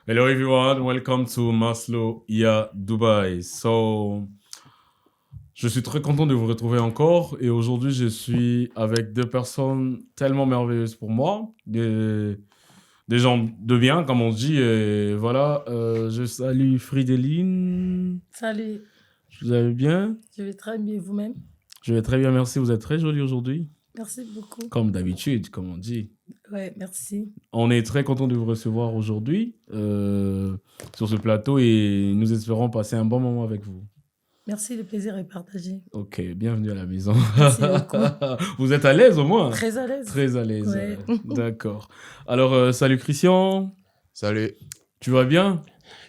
Hello everyone, welcome to Maslow IA Dubai. Je suis très content de vous retrouver encore et aujourd'hui je suis avec deux personnes tellement merveilleuses pour moi, des gens de bien comme on dit et voilà, je salue Frideline. Salut, Vous allez bien? je vais très bien vous-même. Je vais très bien, merci, vous êtes très jolie aujourd'hui. Merci beaucoup. Comme d'habitude, comme on dit. Ouais, merci. On est très content de vous recevoir aujourd'hui sur ce plateau et nous espérons passer un bon moment avec vous. Merci, le plaisir est partagé. Ok, bienvenue à la maison. Merci beaucoup. Vous êtes à l'aise au moins? Très à l'aise. Très à l'aise. Ouais. D'accord. Alors, salut Christian. Salut, Tu vas bien?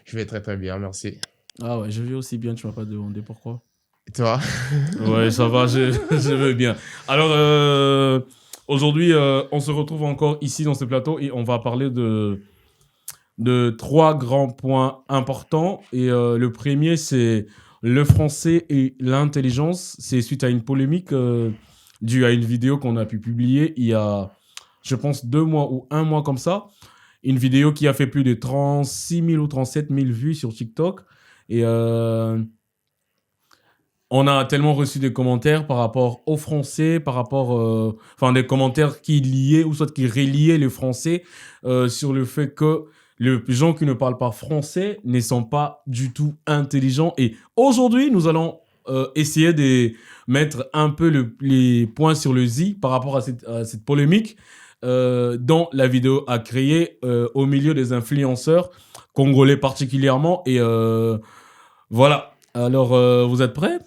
je vais très très bien, merci. Ah ouais, je vais aussi bien. Tu m'as pas demandé pourquoi. Et toi? Ouais, ça va, je vais bien. Alors, aujourd'hui, on se retrouve encore ici dans ce plateau et on va parler de trois grands points importants. Et le premier, c'est le français et l'intelligence. C'est suite à une polémique due à une vidéo qu'on a pu publier il y a, je pense, 2 mois ou 1 mois comme ça. Une vidéo qui a fait plus de 36 000 ou 37 000 vues sur TikTok. Et on a tellement reçu des commentaires par rapport au français, par rapport, enfin des commentaires qui liaient ou soit qui reliaient le français sur le fait que les gens qui ne parlent pas français ne sont pas du tout intelligents. Et aujourd'hui, nous allons essayer de mettre un peu les points sur le i par rapport à cette polémique dont la vidéo a créé au milieu des influenceurs congolais particulièrement. Et voilà. Alors, vous êtes prêts?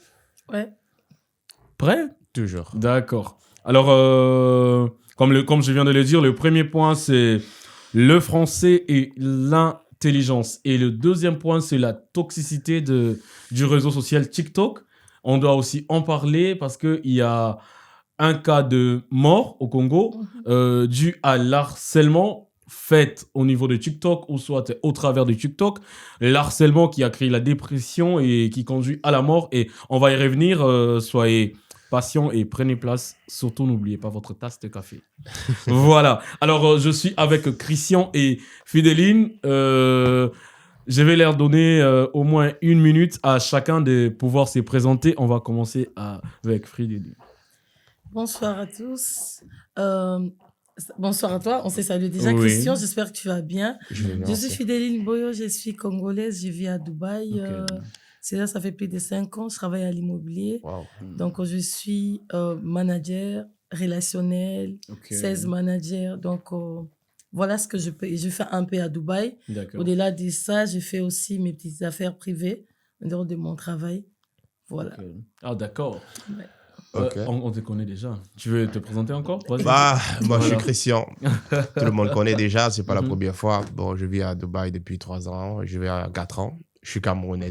Ouais. Prêt? Toujours. D'accord. Alors, comme je viens de le dire, le premier point, c'est le français et l'intelligence. Et le deuxième point, c'est la toxicité du réseau social TikTok. On doit aussi en parler parce qu'il y a un cas de mort au Congo dû à l'harcèlement fait au niveau de TikTok ou soit au travers de TikTok. L'harcèlement qui a créé la dépression et qui conduit à la mort. Et on va y revenir. Soyez patient et prenez place. Surtout, n'oubliez pas votre tasse de café. Voilà. Alors, je suis avec Christian et Fideline. Je vais leur donner au moins 1 minute à chacun de pouvoir se présenter. On va commencer avec Fideline. Bonsoir à tous. Bonsoir à toi. On s'est salué déjà. Oui. Christian, j'espère que tu vas bien. Je vais bien. Je suis Fidéline Boyo, je suis congolaise, je vis à Dubaï. Ok. C'est là, ça fait plus de 5 ans. Je travaille à l'immobilier. Wow. Donc, je suis manager relationnel, Ok. 16 managers. Donc, voilà ce que je peux. Je fais un peu à Dubaï. D'accord. Au-delà de ça, je fais aussi mes petites affaires privées en dehors de mon travail. Voilà. Ok. Ah, d'accord. Ouais. Ok. On te connaît déjà. Tu veux te présenter encore? Vas-y. Bah, moi je suis Voilà. Christian. Tout le monde connaît déjà, c'est pas la Mhm. première fois. Bon, je vis à Dubaï depuis 3 ans, je vis à 4 ans. Je suis Camerounais,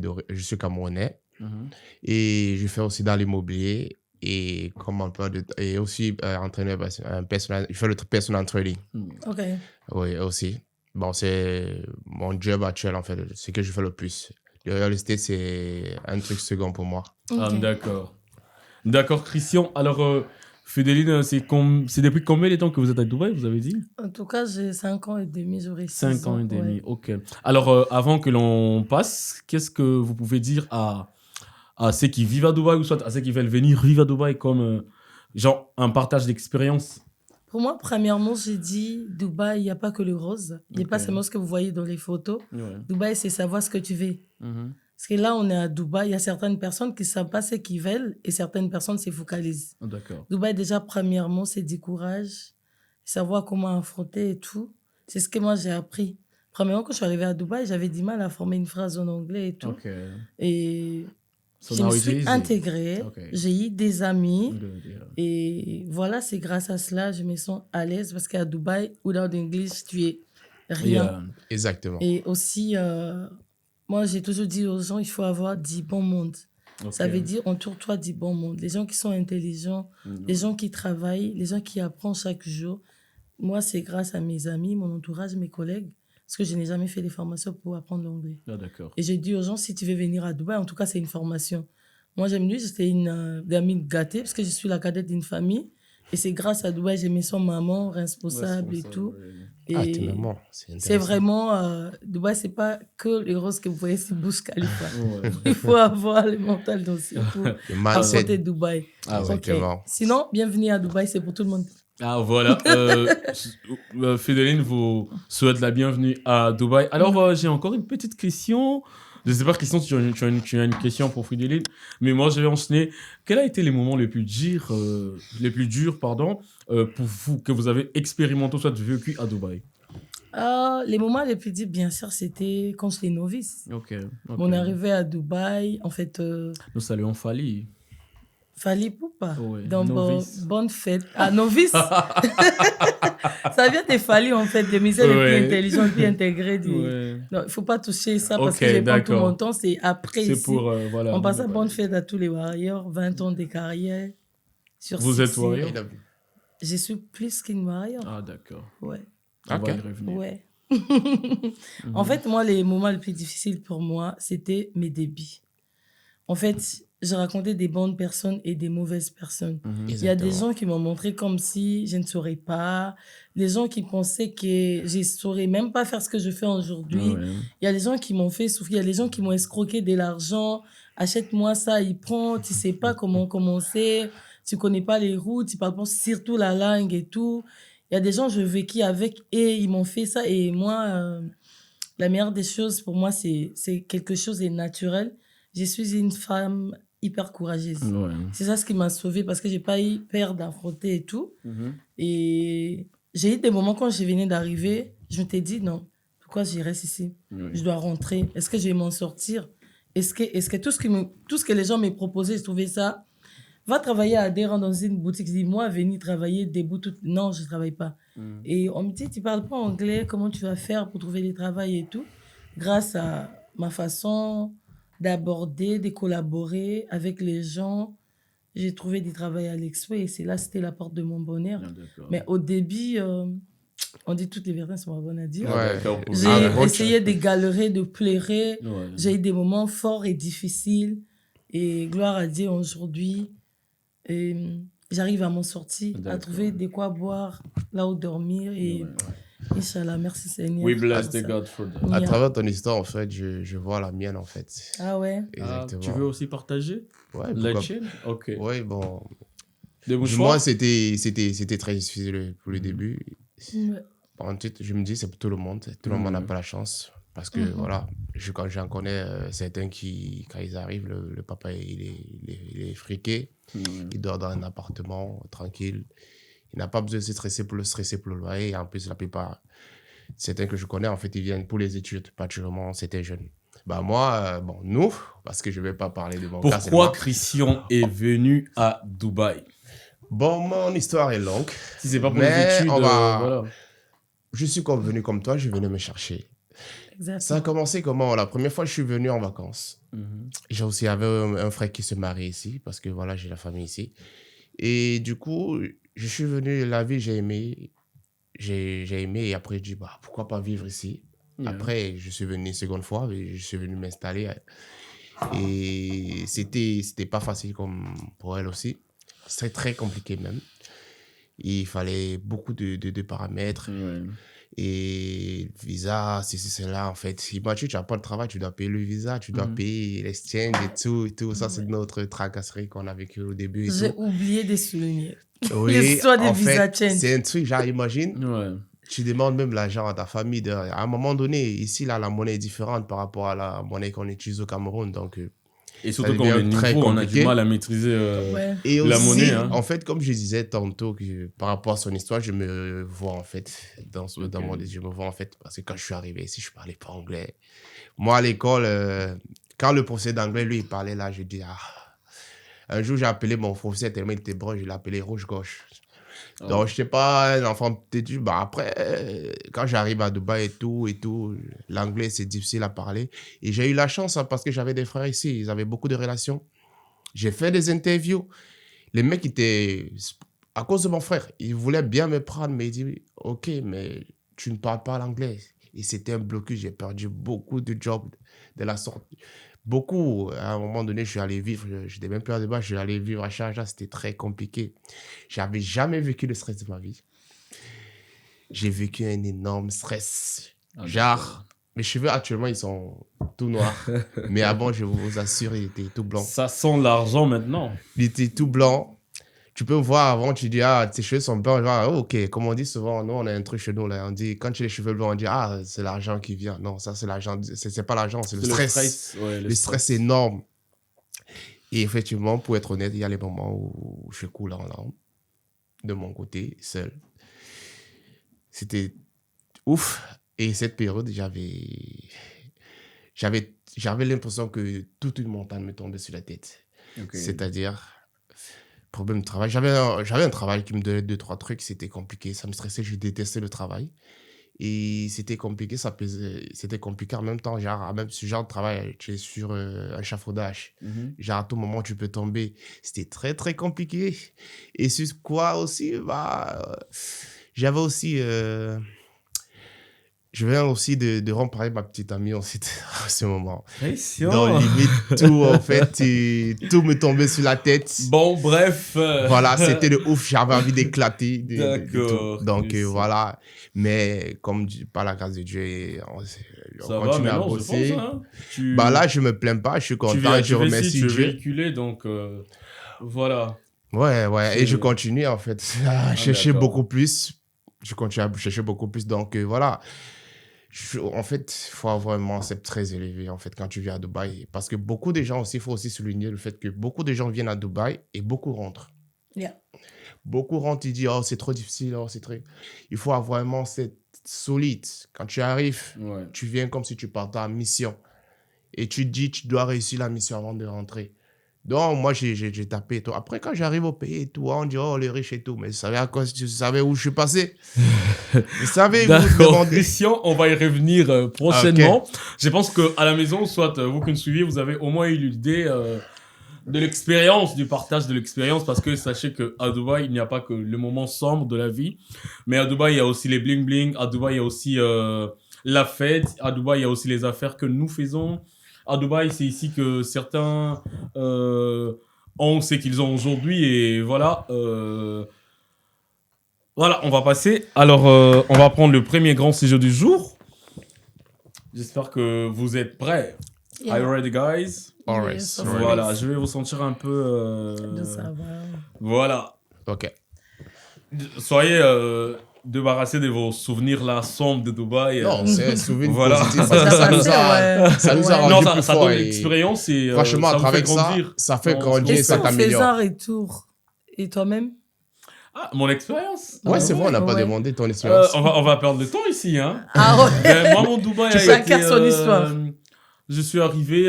Mhm. et je fais aussi dans l'immobilier et comme emploi et aussi entraîneur personnel. Je fais le personal trading. OK. Oui, aussi. Bon, c'est mon job actuel en fait, c'est que je fais le plus. Le real estate, c'est un truc second pour moi. Ah, OK. d'accord. D'accord, Christian. Alors, Fédeline, c'est depuis combien de temps que vous êtes à Dubaï, vous avez dit? En tout cas, j'ai 5 ans et demi, j'aurai 5 ans et demi, ouais. ok. Alors, avant que l'on passe, qu'est-ce que vous pouvez dire à ceux qui vivent à Dubaï ou soit à ceux qui veulent venir vivre à Dubaï comme, genre, un partage d'expérience? Pour moi, premièrement, j'ai dit Dubaï, il n'y a pas que le rose. Il n'y a Ok. pas seulement ce que vous voyez dans les photos. Ouais. Dubaï, c'est savoir ce que tu veux. Mhm. Parce que là, on est à Dubaï, il y a certaines personnes qui ne savent pas ce qu'ils veulent et certaines personnes se focalisent. Ah, d'accord. Dubaï, déjà, premièrement, c'est du courage, savoir comment affronter et tout. C'est ce que moi, j'ai appris. Premièrement, quand je suis arrivée à Dubaï, j'avais du mal à former une phrase en anglais et tout. Ok. Et So je now me it's suis easy. intégrée, Ok. j'ai eu des amis. Good, yeah. Et voilà, c'est grâce à cela, je me sens à l'aise parce qu'à Dubaï, without English, tu es rien. Yeah. Exactement. Et aussi, moi, j'ai toujours dit aux gens, il faut avoir du bon monde. Ok. Ça veut dire, entoure-toi du bon monde. Les gens qui sont intelligents, les gens qui travaillent, les gens qui apprennent chaque jour. Moi, c'est grâce à mes amis, mon entourage, mes collègues, parce que je n'ai jamais fait des formations pour apprendre l'anglais. Ah, d'accord. Et j'ai dit aux gens, si tu veux venir à Dubaï, en tout cas, c'est une formation. Moi, j'aime mieux, j'étais une gamine gâtée, parce que je suis la cadette d'une famille. Et c'est grâce à Dubaï, j'ai mis son maman responsable et tout. Et Ah, t'es maman, c'est c'est intéressant. vraiment... Dubaï, c'est pas que les roses que vous voyez sur Burj Khalifa. Ouais. Il faut avoir le mental aussi pour Le affronter mindset, Dubaï. Ah ouais. Ok. exactement. Sinon, bienvenue à Dubaï, c'est pour tout le monde. Ah voilà, Fédeline vous souhaite la bienvenue à Dubaï. Alors j'ai encore une petite question. Je sais pas, Christian, si tu as une question pour Fédeline, mais moi je vais enchaîner. Quels ont été les moments les plus durs, pour vous, que vous avez expérimenté, soit vécu à Dubaï? Les moments les plus durs, bien sûr, c'était quand j'étais novice. Ok. On est arrivé à Dubaï, en fait, Nous saluons Fali. Fali Poupa, Ouais, dans novice. bonne fête. Ah, novice Ça vient de Fali, en fait, des musées les plus Ouais. intelligents, les plus intégrés. Ouais. Non, il ne faut pas toucher ça parce Ok, que je prends tout d'accord. mon temps, c'est après C'est ici. pour, voilà. On passe à bonne fête à tous les warriors, 20 ans de carrière. Sur Vous êtes Sixi. warrior? Je suis plus qu'une warrior. Ah d'accord. Ouais. On Ok. va y revenir. Ouais. En fait, moi, les moments les plus difficiles pour moi, c'était mes débits. En fait, je racontais des bonnes personnes et des mauvaises personnes. Il y a des gens qui m'ont montré comme si je ne saurais pas. Les gens qui pensaient que je ne saurais même pas faire ce que je fais aujourd'hui. Ouais. Il y a des gens qui m'ont fait souffrir. Il y a des gens qui m'ont escroqué de l'argent. Achète-moi ça, il prend. Tu sais pas comment commencer. Tu connais pas les routes. Tu parles pas surtout la langue et tout. Il y a des gens, je vécu avec et ils m'ont fait ça. Et moi, la meilleure des choses pour moi, c'est quelque chose de naturel. Je suis une femme hyper courageuse. Ouais. C'est ça ce qui m'a sauvée parce que j'ai pas eu peur d'affronter et tout. Et j'ai eu des moments quand je venais d'arriver, je me t'ai dit non, pourquoi je reste ici? Ouais. Je dois rentrer. Est-ce que je vais m'en sortir? Est-ce que tout ce que les gens me proposaient, je trouvais ça. Va travailler à Adhérent dans une boutique. Je dis, moi, venir travailler debout. Non, je ne travaille pas. Et on me dit, tu ne parles pas anglais, comment tu vas faire pour trouver du travail et tout? Grâce à ma façon d'aborder, de collaborer avec les gens, j'ai trouvé du travail à l'Expo et c'est là, c'était la porte de mon bonheur. Ah, d'accord. Mais au début, on dit toutes les vérités, c'est pas bon à dire. Ah, d'accord. J'ai Ah, essayé de galérer, de pleurer. Ouais. J'ai eu des moments forts et difficiles. Et gloire à Dieu, aujourd'hui, j'arrive à m'en sortir, à D'accord. trouver de quoi boire, là où dormir. Et Inch'Allah, merci Seigneur. We bless Comme the ça. God for that. À Yeah. travers ton histoire, en fait, je vois la mienne, en fait. Ah ouais? Exactement. Tu veux aussi partager Ouais, la pourquoi- chaîne? Ok. Ouais, bon. Des Moi, mouchoirs? c'était très difficile pour le début. Ouais. Ensuite, je me dis, c'est pour tout le monde. Tout le monde n'a pas la chance. Parce que, voilà, quand j'en connais certains qui, quand ils arrivent, le papa, il est friqué. Il dort dans un appartement, tranquille. Il n'a pas besoin de se stresser pour le loyer. Et en plus, la plupart, certains que je connais, en fait, ils viennent pour les études, particulièrement, c'était jeune. Bah moi, bon, nous, parce que je ne vais pas parler de mon cas. c'est Pourquoi moi. Christian est venu à Dubaï? Bon, mon histoire est longue. Si c'est pas pour Mais les études, on va- voilà. Je suis venu comme toi, je venais me chercher. Ça a Exactement. commencé comment? La première fois, je suis venu en vacances. J'ai aussi avait un frère qui se marie ici, parce que voilà, j'ai la famille ici. Et du coup, je suis venu, la vie, j'ai aimé. J'ai aimé, et après, je dis, bah, pourquoi pas vivre ici? Yeah. Après, je suis venu une seconde fois, et je suis venu m'installer. Et c'était pas facile comme pour elle aussi. C'était très compliqué même. Il fallait beaucoup de paramètres. Ouais. Et visa, c'est là, en fait. Imagine, tu n'as pas de travail, tu dois payer le visa, tu dois payer l'exchange et tout, et tout. Ça, c'est notre tracasserie qu'on a vécu au début. Et J'ai tout. oublié de souligner. Oui, l'histoire des en visa fait, change. c'est un truc, genre, imagine, Ouais. tu demandes même l'argent à ta famille. À un moment donné, ici, là, la monnaie est différente par rapport à la monnaie qu'on utilise au Cameroun. Donc, Et surtout Ça quand on est devient très nouveau, on a du compliqué. mal à maîtriser Ouais. et la aussi, monnaie. Hein. en fait, comme je disais tantôt, que par rapport à son histoire, je me vois, en fait, dans mon je me vois, en fait, parce que quand je suis arrivé ici, je ne parlais pas anglais. Moi, à l'école, quand le professeur d'anglais, lui, il parlait là, je dis, ah. Un jour, j'ai appelé mon professeur tellement il était bon, je l'ai appelé rouge-gauche. Donc, je sais pas, un enfant têtu. Bah, après, quand j'arrive à Dubaï et tout, l'anglais, c'est difficile à parler. Et j'ai eu la chance hein, parce que j'avais des frères ici, ils avaient beaucoup de relations. J'ai fait des interviews. Les mecs étaient, à cause de mon frère, ils voulaient bien me prendre, mais ils disent, OK, mais tu ne parles pas l'anglais. Et c'était un blocus. J'ai perdu beaucoup de jobs de la sorte. Beaucoup. À un moment donné, je suis allé vivre. Je n'étais même plus à Dubaï. Je suis allé vivre à Sharjah. C'était très compliqué. Je n'avais jamais vécu le stress de ma vie. J'ai vécu un énorme stress. Genre, mes cheveux actuellement, ils sont tout noirs. Mais avant, je vous assure, ils étaient tout blancs. Ça sent l'argent maintenant. Il était tout blanc. Tu peux voir avant, tu dis, ah, tes cheveux sont blancs. Genre, ok, comme on dit souvent, nous, on a un truc chez nous, là. On dit, quand tu as les cheveux blancs, on dit, ah, c'est l'argent qui vient. Non, ça, c'est l'argent. C'est pas l'argent, c'est le stress. Ouais, le stress est énorme. Et effectivement, pour être honnête, il y a les moments où je coule en larmes. De mon côté, seul. C'était ouf. Et cette période, j'avais l'impression que toute une montagne me tombait sur la tête. Okay. C'est-à-dire, problème de travail. J'avais un travail qui me donnait 2-3 trucs. C'était compliqué. Ça me stressait. Je détestais le travail. Et c'était compliqué. C'était compliqué en même temps. Genre, même ce genre de travail, tu es sur un échafaudage. Genre, à tout moment, tu peux tomber. C'était très, très compliqué. Et sur quoi aussi, j'avais aussi... Je viens aussi de rencontrer ma petite amie en ce moment. Dans limite, tout, en fait, tout me tombait sur la tête. Bon, bref. Voilà, c'était le ouf. J'avais envie d'éclater. D'accord. Donc, voilà. Mais comme par la grâce de Dieu, on continue à bosser. Je pense, hein. Là, je me plains pas. Je suis content. Je remercie Dieu. Tu es véhiculé, donc voilà. Ouais. Et je continue, en fait, à chercher beaucoup plus. Je continue à chercher beaucoup plus. Donc, voilà. En fait, il faut avoir un mindset très élevé, en fait, quand tu viens à Dubaï. Parce que beaucoup de gens aussi, il faut aussi souligner le fait que beaucoup de gens viennent à Dubaï et beaucoup rentrent. Yeah. Beaucoup rentrent, ils disent, oh, c'est trop difficile, oh, c'est très... Il faut avoir un mindset solide. Quand tu arrives, tu viens comme si tu partais en mission. Et tu te dis, tu dois réussir la mission avant de rentrer. Donc, moi, j'ai tapé et tout. Après, quand j'arrive au pays et tout, on dit, oh, les riches et tout. Mais vous savez, tu savais où je suis passé? Vous savez, d'accord, Christian, on va y revenir prochainement. Okay. Je pense qu'à la maison, soit vous qui nous suivez, vous avez au moins eu l'idée de l'expérience, du partage de l'expérience, parce que sachez qu'à Dubaï, il n'y a pas que le moment sombre de la vie, mais à Dubaï, il y a aussi les bling-bling, à Dubaï, il y a aussi la fête, à Dubaï, il y a aussi les affaires que nous faisons. À Dubaï, c'est ici que certains ont ce qu'ils ont aujourd'hui, et voilà. Voilà, on va passer. Alors, on va prendre le premier grand sujet du jour. J'espère que vous êtes prêts. Yeah. Are you ready, guys? Yes, voilà, je vais vous sentir un peu... De savoir. Voilà. Ok. Soyez débarrassés de vos souvenirs là, sombres de Dubaï. Non, c'est un souvenir voilà. positif. Ça nous a rendu non, plus ça fort donne l'expérience et franchement, ça à travers vous fait grandir. Ça fait grandir et ça t'améliore. César et Tour. Et toi-même? Ah, mon expérience? Ouais, c'est vrai, on n'a pas demandé ton expérience. On va perdre le temps ici, hein. Ah ouais. Moi, mon Dubaï a été... son histoire. Je suis arrivé,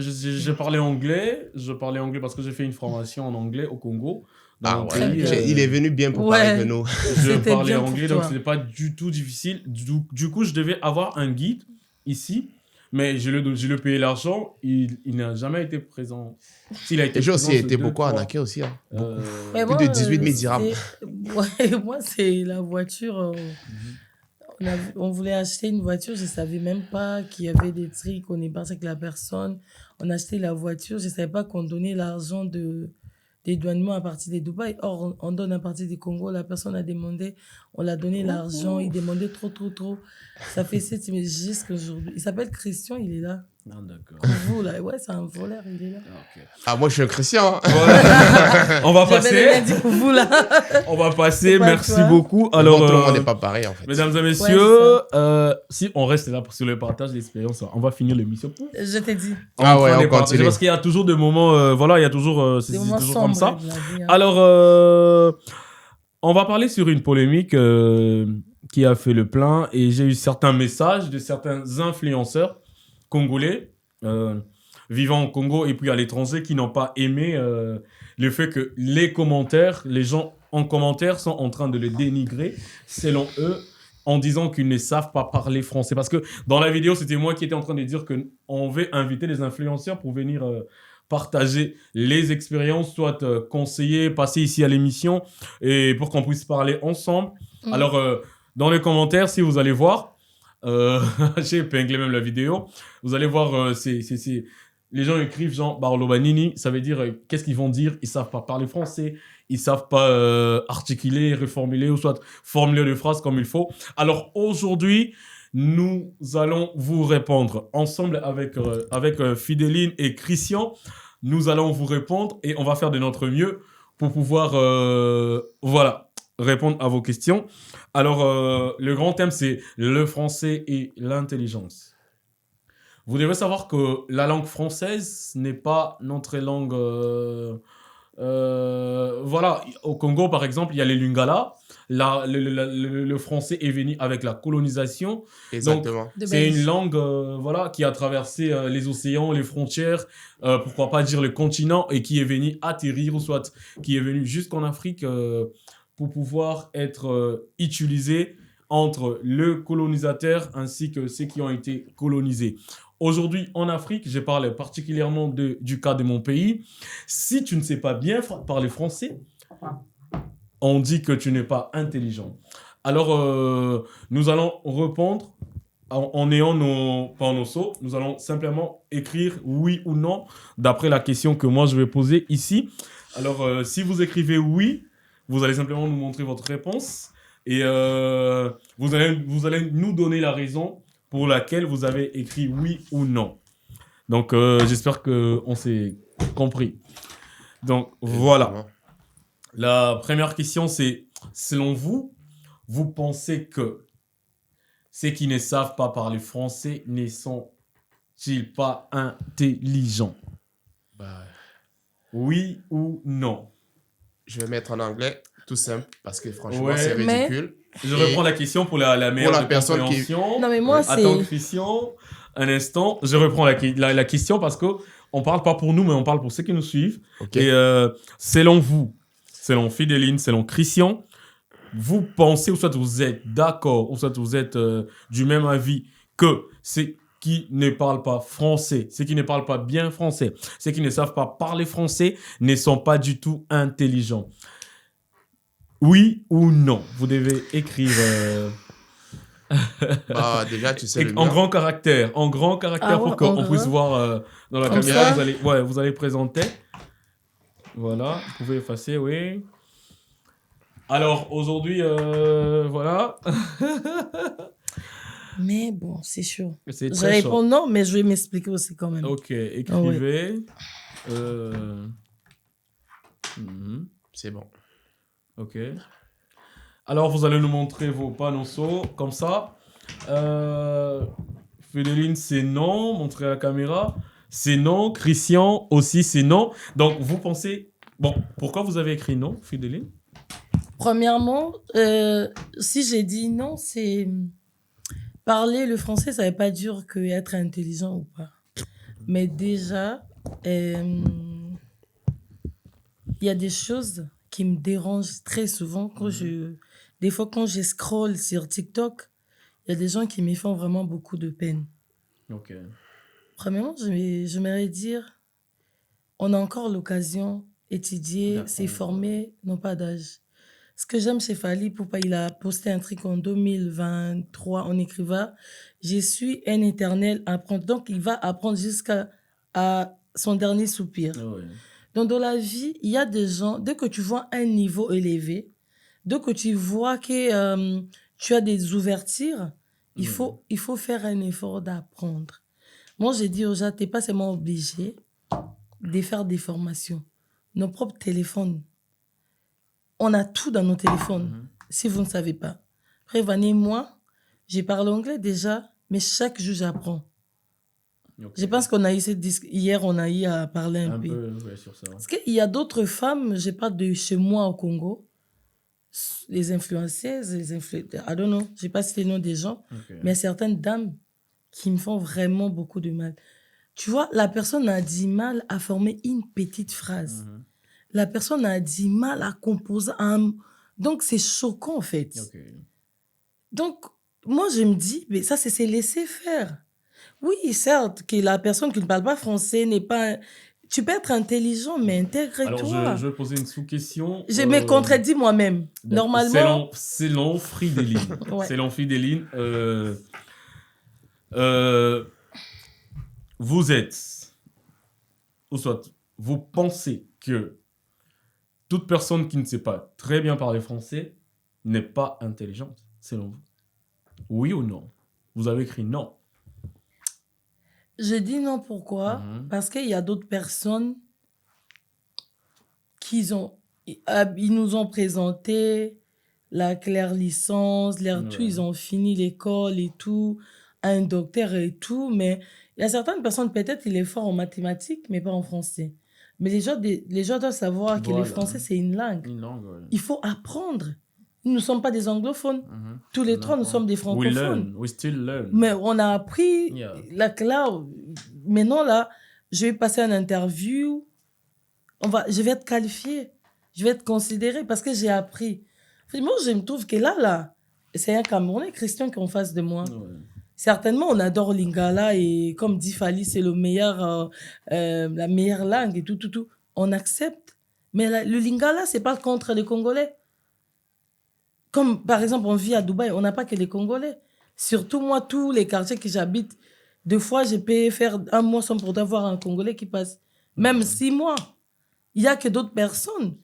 j'ai parlé anglais. Je parlais anglais parce que j'ai fait une formation en anglais au Congo. Il est venu bien préparé avec nous. Je parlais anglais, donc ce n'était pas du tout difficile. Du coup, je devais avoir un guide ici. Mais je lui payé l'argent, il n'a jamais été présent. Il a été j'ai aussi été beaucoup arnaqué aussi. Hein. Plus de 18 000 dirhams. Moi, c'est la voiture. On voulait acheter une voiture, je ne savais même pas qu'il y avait des trucs. On est parti avec la personne. On a acheté la voiture, je ne savais pas qu'on donnait l'argent de dédouanement à partir de Dubaï. Or, on donne à partir du Congo. La personne a demandé, on l'a donné l'argent. Il demandait trop. Ça fait 7 mais jusqu'aujourd'hui. Il s'appelle Christian, il est là. Non, d'accord. Vous, là, ouais, c'est un voleur, il est là. Okay. Ah, moi, je suis un Christian. Hein. On va passer. Vous, là. On va passer, merci beaucoup. Alors, tout le monde n'est pas pareil, en fait. Mesdames et messieurs, si on reste là sur le partage d'expérience, on va finir l'émission. Je t'ai dit. On continue. Parce qu'il y a toujours des moments, voilà, il y a toujours, c'est toujours comme ça. Vie, hein. Alors, on va parler sur une polémique qui a fait le plein et j'ai eu certains messages de certains influenceurs congolais vivant au Congo et puis à l'étranger qui n'ont pas aimé le fait que les gens en commentaire sont en train de le dénigrer selon eux en disant qu'ils ne savent pas parler français. Parce que dans la vidéo, c'était moi qui étais en train de dire qu'on veut inviter les influenceurs pour venir partager les expériences, soit conseiller, passer ici à l'émission et pour qu'on puisse parler ensemble. Alors, dans les commentaires, si vous allez voir, J'ai épinglé même la vidéo. Vous allez voir, les gens écrivent genre Barlobanini, ça veut dire qu'est-ce qu'ils vont dire. Ils savent pas parler français, ils savent pas articuler, reformuler ou soit formuler les phrases comme il faut. Alors aujourd'hui, nous allons vous répondre ensemble avec Fidéline et Christian. Nous allons vous répondre et on va faire de notre mieux pour pouvoir répondre à vos questions. Alors, le grand thème, c'est le français et l'intelligence. Vous devez savoir que la langue française n'est pas notre langue... au Congo, par exemple, il y a les Lingala. Le français est venu avec la colonisation. Exactement. Donc, c'est une langue qui a traversé les océans, les frontières, pourquoi pas dire le continent, et qui est venu atterrir, ou soit qui est venu jusqu'en Afrique pour pouvoir être utilisé entre le colonisateur ainsi que ceux qui ont été colonisés. Aujourd'hui, en Afrique, je parle particulièrement du cas de mon pays. Si tu ne sais pas bien parler français, on dit que tu n'es pas intelligent. Alors, nous allons répondre en ayant nos sauts. Nous allons simplement écrire oui ou non d'après la question que moi je vais poser ici. Alors, si vous écrivez oui, vous allez simplement nous montrer votre réponse et vous allez nous donner la raison pour laquelle vous avez écrit oui ou non. Donc, j'espère qu'on s'est compris. Donc, voilà. La première question, c'est, selon vous, vous pensez que ceux qui ne savent pas parler français ne sont-ils pas intelligents? Oui ou non? Je vais mettre en anglais, tout simple, parce que franchement, Ouais, c'est ridicule. Je reprends la question pour la meilleure pour la personne compréhension. Non, mais moi, Attends, c'est... Christian, un instant. Je reprends la question parce qu'on ne parle pas pour nous, mais on parle pour ceux qui nous suivent. Ok. Et selon vous, selon Fidéline, selon Christian, vous pensez, ou soit vous êtes d'accord, ou soit vous êtes du même avis que ceux qui ne parlent pas français, ceux qui ne parlent pas bien français, ceux qui ne savent pas parler français ne sont pas du tout intelligents. Oui ou non? Vous devez écrire Déjà, tu sais le en mien. grand caractère, Ah ouais, pour qu'on en puisse grand. voir dans la Comme caméra. ça? Vous allez présenter. Voilà, vous pouvez effacer, oui. Alors, aujourd'hui, voilà. Mais bon, c'est chaud. C'est Je très chaud. réponds non, mais je vais m'expliquer aussi quand même. Ok, écrivez. C'est bon. Ok. Alors, vous allez nous montrer vos panneaux comme ça. Fidéline, c'est non. Montrez à la caméra. C'est non. Christian aussi, c'est non. Donc, vous pensez... Bon, pourquoi vous avez écrit non, Fidéline? Premièrement, si j'ai dit non, c'est... Parler le français, ça ne veut pas dire que être intelligent ou pas. Mais déjà, il y a des choses qui me dérangent très souvent quand des fois, quand je scrolle sur TikTok, il y a des gens qui me font vraiment beaucoup de peine. Ok. Premièrement, j'aimerais dire, on a encore l'occasion d'étudier, s'est former, non pas d'âge. Ce que j'aime chez Fally Ipupa, il a posté un truc en 2023 en écrivant « Je suis un éternel apprenti ». Donc, il va apprendre jusqu'à son dernier soupir. Oh, ouais. Donc, dans la vie, il y a des gens, dès que tu vois un niveau élevé, dès que tu vois que tu as des ouvertures, il faut faire un effort d'apprendre. Moi, j'ai dit aux gens, tu n'es pas seulement obligé de faire des formations. Nos propres téléphones, on a tout dans nos téléphones, si vous ne savez pas. Prévenez moi, je parle anglais déjà, mais chaque jour, j'apprends. Okay. Je pense qu'on a eu hier, on a eu à parler un peu. Ouais, sur ça. Parce qu'il y a d'autres femmes, je parle de chez moi au Congo, les influenceuses, I don't know, je ne sais pas si c'est le nom des gens, mais certaines dames qui me font vraiment beaucoup de mal. Tu vois, la personne a du mal à former une petite phrase. La personne a du mal à composer un... Donc, c'est choquant, en fait. Okay. Donc, moi, je me dis, mais ça, c'est laisser faire. Oui, certes, que la personne qui ne parle pas français n'est pas... Tu peux être intelligent, mais intègre-toi. Alors, je vais poser une sous-question. Je me contredis moi-même. Normalement... Selon Fidéline. Ouais. Selon Fidéline, Vous êtes, ou soit vous pensez que toute personne qui ne sait pas très bien parler français n'est pas intelligente, selon vous? Oui ou non? Vous avez écrit non. Je dis non, pourquoi? Mhm. Parce qu'il y a d'autres personnes ils nous ont présenté la claire licence, tout, Ouais. ils ont fini l'école et tout, un docteur et tout, mais il y a certaines personnes, peut-être il est fort en mathématiques, mais pas en français. Mais les gens doivent savoir que le Voilà. français, c'est une langue. Une langue, ouais. Il faut apprendre. Nous ne sommes pas des anglophones. Mhm. Tous les trois, nous D'accord. sommes des We francophones. learn, we still learn. Mais on a appris, Yeah. maintenant là, je vais passer une interview, je vais être qualifiée, je vais être considérée parce que j'ai appris. Moi, je me trouve que là, c'est un Camerounais, Christian, qui est en face de moi. Ouais. Certainement, on adore Lingala et comme dit Fali, c'est la meilleure langue et tout. On accepte. Mais le Lingala, c'est pas contre les Congolais. Comme par exemple, on vit à Dubaï, on n'a pas que les Congolais. Surtout moi, tous les quartiers que j'habite, deux fois, j'ai payé faire un mois sans pour avoir un Congolais qui passe. Même 6 mois. Il n'y a que d'autres personnes.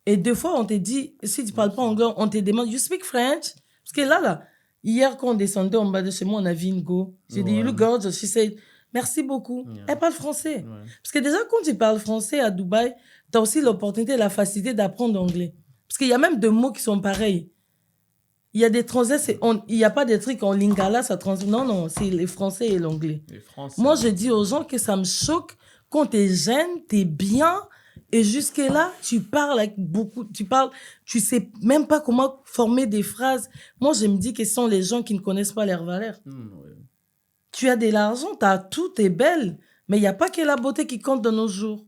Et deux fois, on te dit, si tu ne parles pas anglais, on te demande, you speak French? Parce que là, hier, quand on descendait en bas de chez moi, on a vu une go. J'ai dit, you look gorgeous. She said, merci beaucoup. Yeah. Elle parle français. Ouais. Parce que déjà, quand tu parles français à Dubaï, tu as aussi l'opportunité, la facilité d'apprendre l'anglais. Parce qu'il y a même deux mots qui sont pareils. Il y a des transits, il n'y a pas des trucs en lingala, ça transit. Non, c'est les français et l'anglais. Les Français. Moi, je dis aux gens que ça me choque quand t'es jeune, t'es bien, et jusque-là, tu parles avec beaucoup, tu sais même pas comment former des phrases. Moi, je me dis que ce sont les gens qui ne connaissent pas leurs valeurs. Ouais. Tu as de l'argent, tu as tout, t'es belle, mais il n'y a pas que la beauté qui compte de nos jours.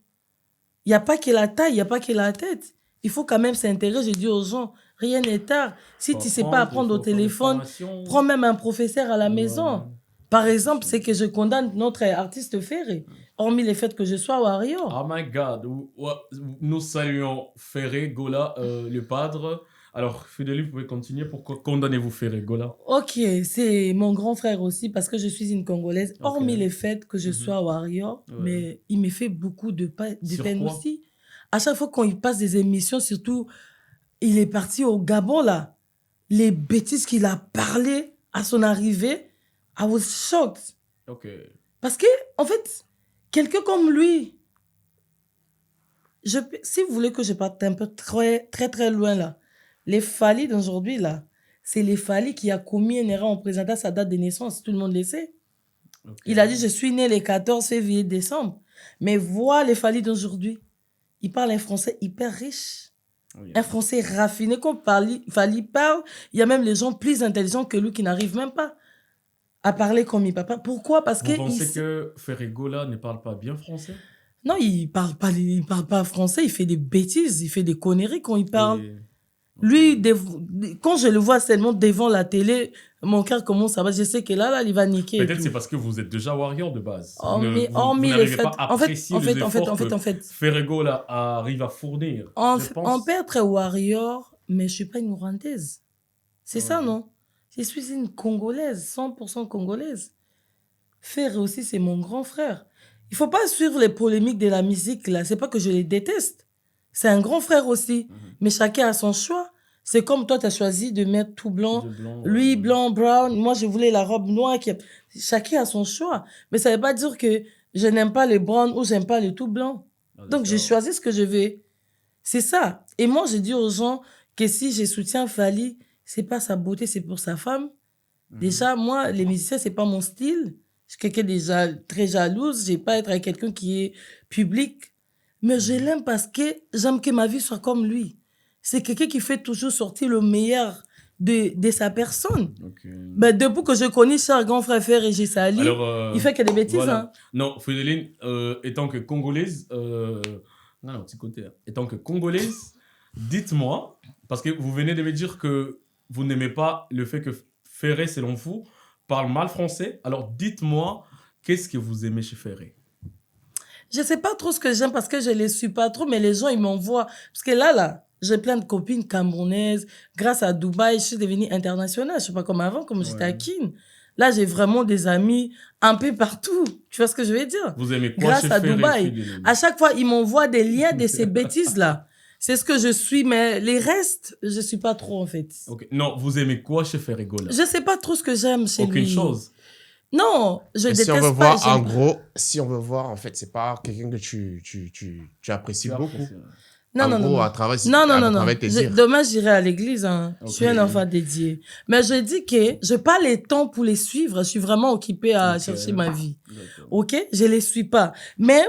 Il n'y a pas que la taille, il n'y a pas que la tête. Il faut quand même s'intéresser. Je dis aux gens, rien n'est tard. Si tu ne sais pas apprendre au téléphone, prends même un professeur à la maison. Par exemple, c'est que je condamne notre artiste Ferré, hormis le fait que je sois Warrior. Oh my God. Nous saluons Ferré, Gola, le padre. Alors, Fidélie, vous pouvez continuer. Pourquoi condamnez-vous Ferré, Gola? Ok, c'est mon grand frère aussi, parce que je suis une Congolaise, hormis le fait que je sois Warrior, mais il me fait beaucoup de peine aussi. À chaque fois qu'il passe des émissions, surtout, il est parti au Gabon, là. Les bêtises qu'il a parlé à son arrivée, I was shocked. Ok. Parce que, en fait, quelqu'un comme lui, si vous voulez que je parte un peu très loin, là, les Fali d'aujourd'hui, là, c'est les Fali qui a commis une erreur en présentant sa date de naissance, tout le monde le sait. Okay. Il a dit, je suis né le 14 février décembre. Mais vois les Fali d'aujourd'hui. Il parle un français hyper riche. Oui. Un français raffiné. Quand Fali parle, il y a même les gens plus intelligents que lui qui n'arrivent même pas à parler comme il parle. Pourquoi? Parce que... Vous pensez que Ferré Gola ne parle pas bien français? Non, il parle pas français. Il fait des bêtises, il fait des conneries quand il parle. Lui, quand je le vois seulement devant la télé, mon cœur commence à battre. Je sais que là, il va niquer. Peut-être c'est parce que vous êtes déjà Warrior de base. Vous n'arrivez pas à apprécier les efforts en fait, Ferré Gola arrive à fournir. On peut être Warrior, mais je suis pas une Rwandaise. C'est ça, non? Je suis une Congolaise, 100% Congolaise. Ferré aussi, c'est mon grand frère. Il faut pas suivre les polémiques de la musique, là. C'est pas que je les déteste. C'est un grand frère aussi. Mais chacun a son choix. C'est comme toi, tu as choisi de mettre tout blanc. Lui, blanc, brown. Moi, je voulais la robe noire. Chacun a son choix. Mais ça veut pas dire que je n'aime pas le brown ou j'aime pas le tout blanc. Donc, j'ai choisi ce que je veux. C'est ça. Et moi, je dis aux gens que si je soutiens Fali, c'est pas sa beauté, c'est pour sa femme. Déjà, moi, les musiciens, c'est pas mon style. Je suis quelqu'un déjà très jalouse. J'ai pas être avec quelqu'un qui est public. Mais je l'aime parce que j'aime que ma vie soit comme lui. C'est quelqu'un qui fait toujours sortir le meilleur de sa personne. Okay. Ben, depuis que je connais cher grand frère Ferré G. Sali, il fait que des bêtises. Voilà. Hein. Non, Fridéline, étant que Congolaise, petit côté, étant que Congolaise, dites-moi, parce que vous venez de me dire que vous n'aimez pas le fait que Ferré, selon vous, parle mal français. Alors dites-moi, qu'est-ce que vous aimez chez Ferré? Je sais pas trop ce que j'aime parce que je les suis pas trop, mais les gens, ils m'envoient. Parce que là, j'ai plein de copines camerounaises. Grâce à Dubaï, je suis devenue internationale. Je suis pas comme avant, comme j'étais à Kin. Là, j'ai vraiment des amis un peu partout. Tu vois ce que je veux dire? Vous aimez quoi Grâce chez à Ferry, Dubaï. Fideline? À chaque fois, ils m'envoient des liens de ces bêtises-là. C'est ce que je suis, mais les restes, je suis pas trop, en fait. Ok. Non, vous aimez quoi chez Ferrigola? Je sais pas trop ce que j'aime chez lui. Aucune chose. Non, je Et déteste si on veut pas. voir, en gros, si on veut voir, en fait, c'est pas quelqu'un que tu apprécies Tu beaucoup. apprécies, ouais. Non, En non, gros, non, non. à travers, Non, non, à non, non. travers tes dires. Demain, j'irai à l'église. Hein. Je suis un enfant dédié. Mais je dis que je n'ai pas le temps pour les suivre. Je suis vraiment occupée à chercher ma vie. D'accord. OK? Je les suis pas. Mais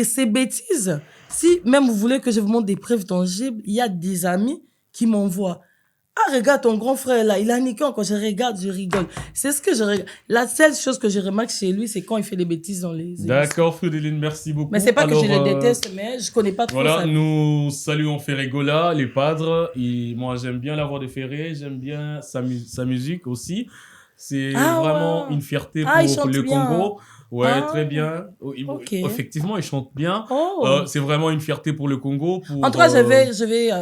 ces bêtises, si même vous voulez que je vous montre des preuves tangibles, il y a des amis qui m'envoient. Ah, regarde ton grand frère là, il a niqué encore. Je regarde, je rigole. C'est ce que je regarde. La seule chose que je remarque chez lui, c'est quand il fait des bêtises dans les églises. D'accord, Frideline, merci beaucoup. Mais c'est pas que Alors, je le déteste, mais je connais pas trop Voilà, ça. nous saluons Ferrigola, les padres. Et moi, j'aime bien la voix de Ferré, j'aime bien sa musique aussi. C'est vraiment ouais. une fierté Ah, il pour chante le bien. Congo. Ouais, Ah, très bien. ok. Effectivement, il chante bien. Oh. C'est vraiment une fierté pour le Congo. Pour, En tout cas, je vais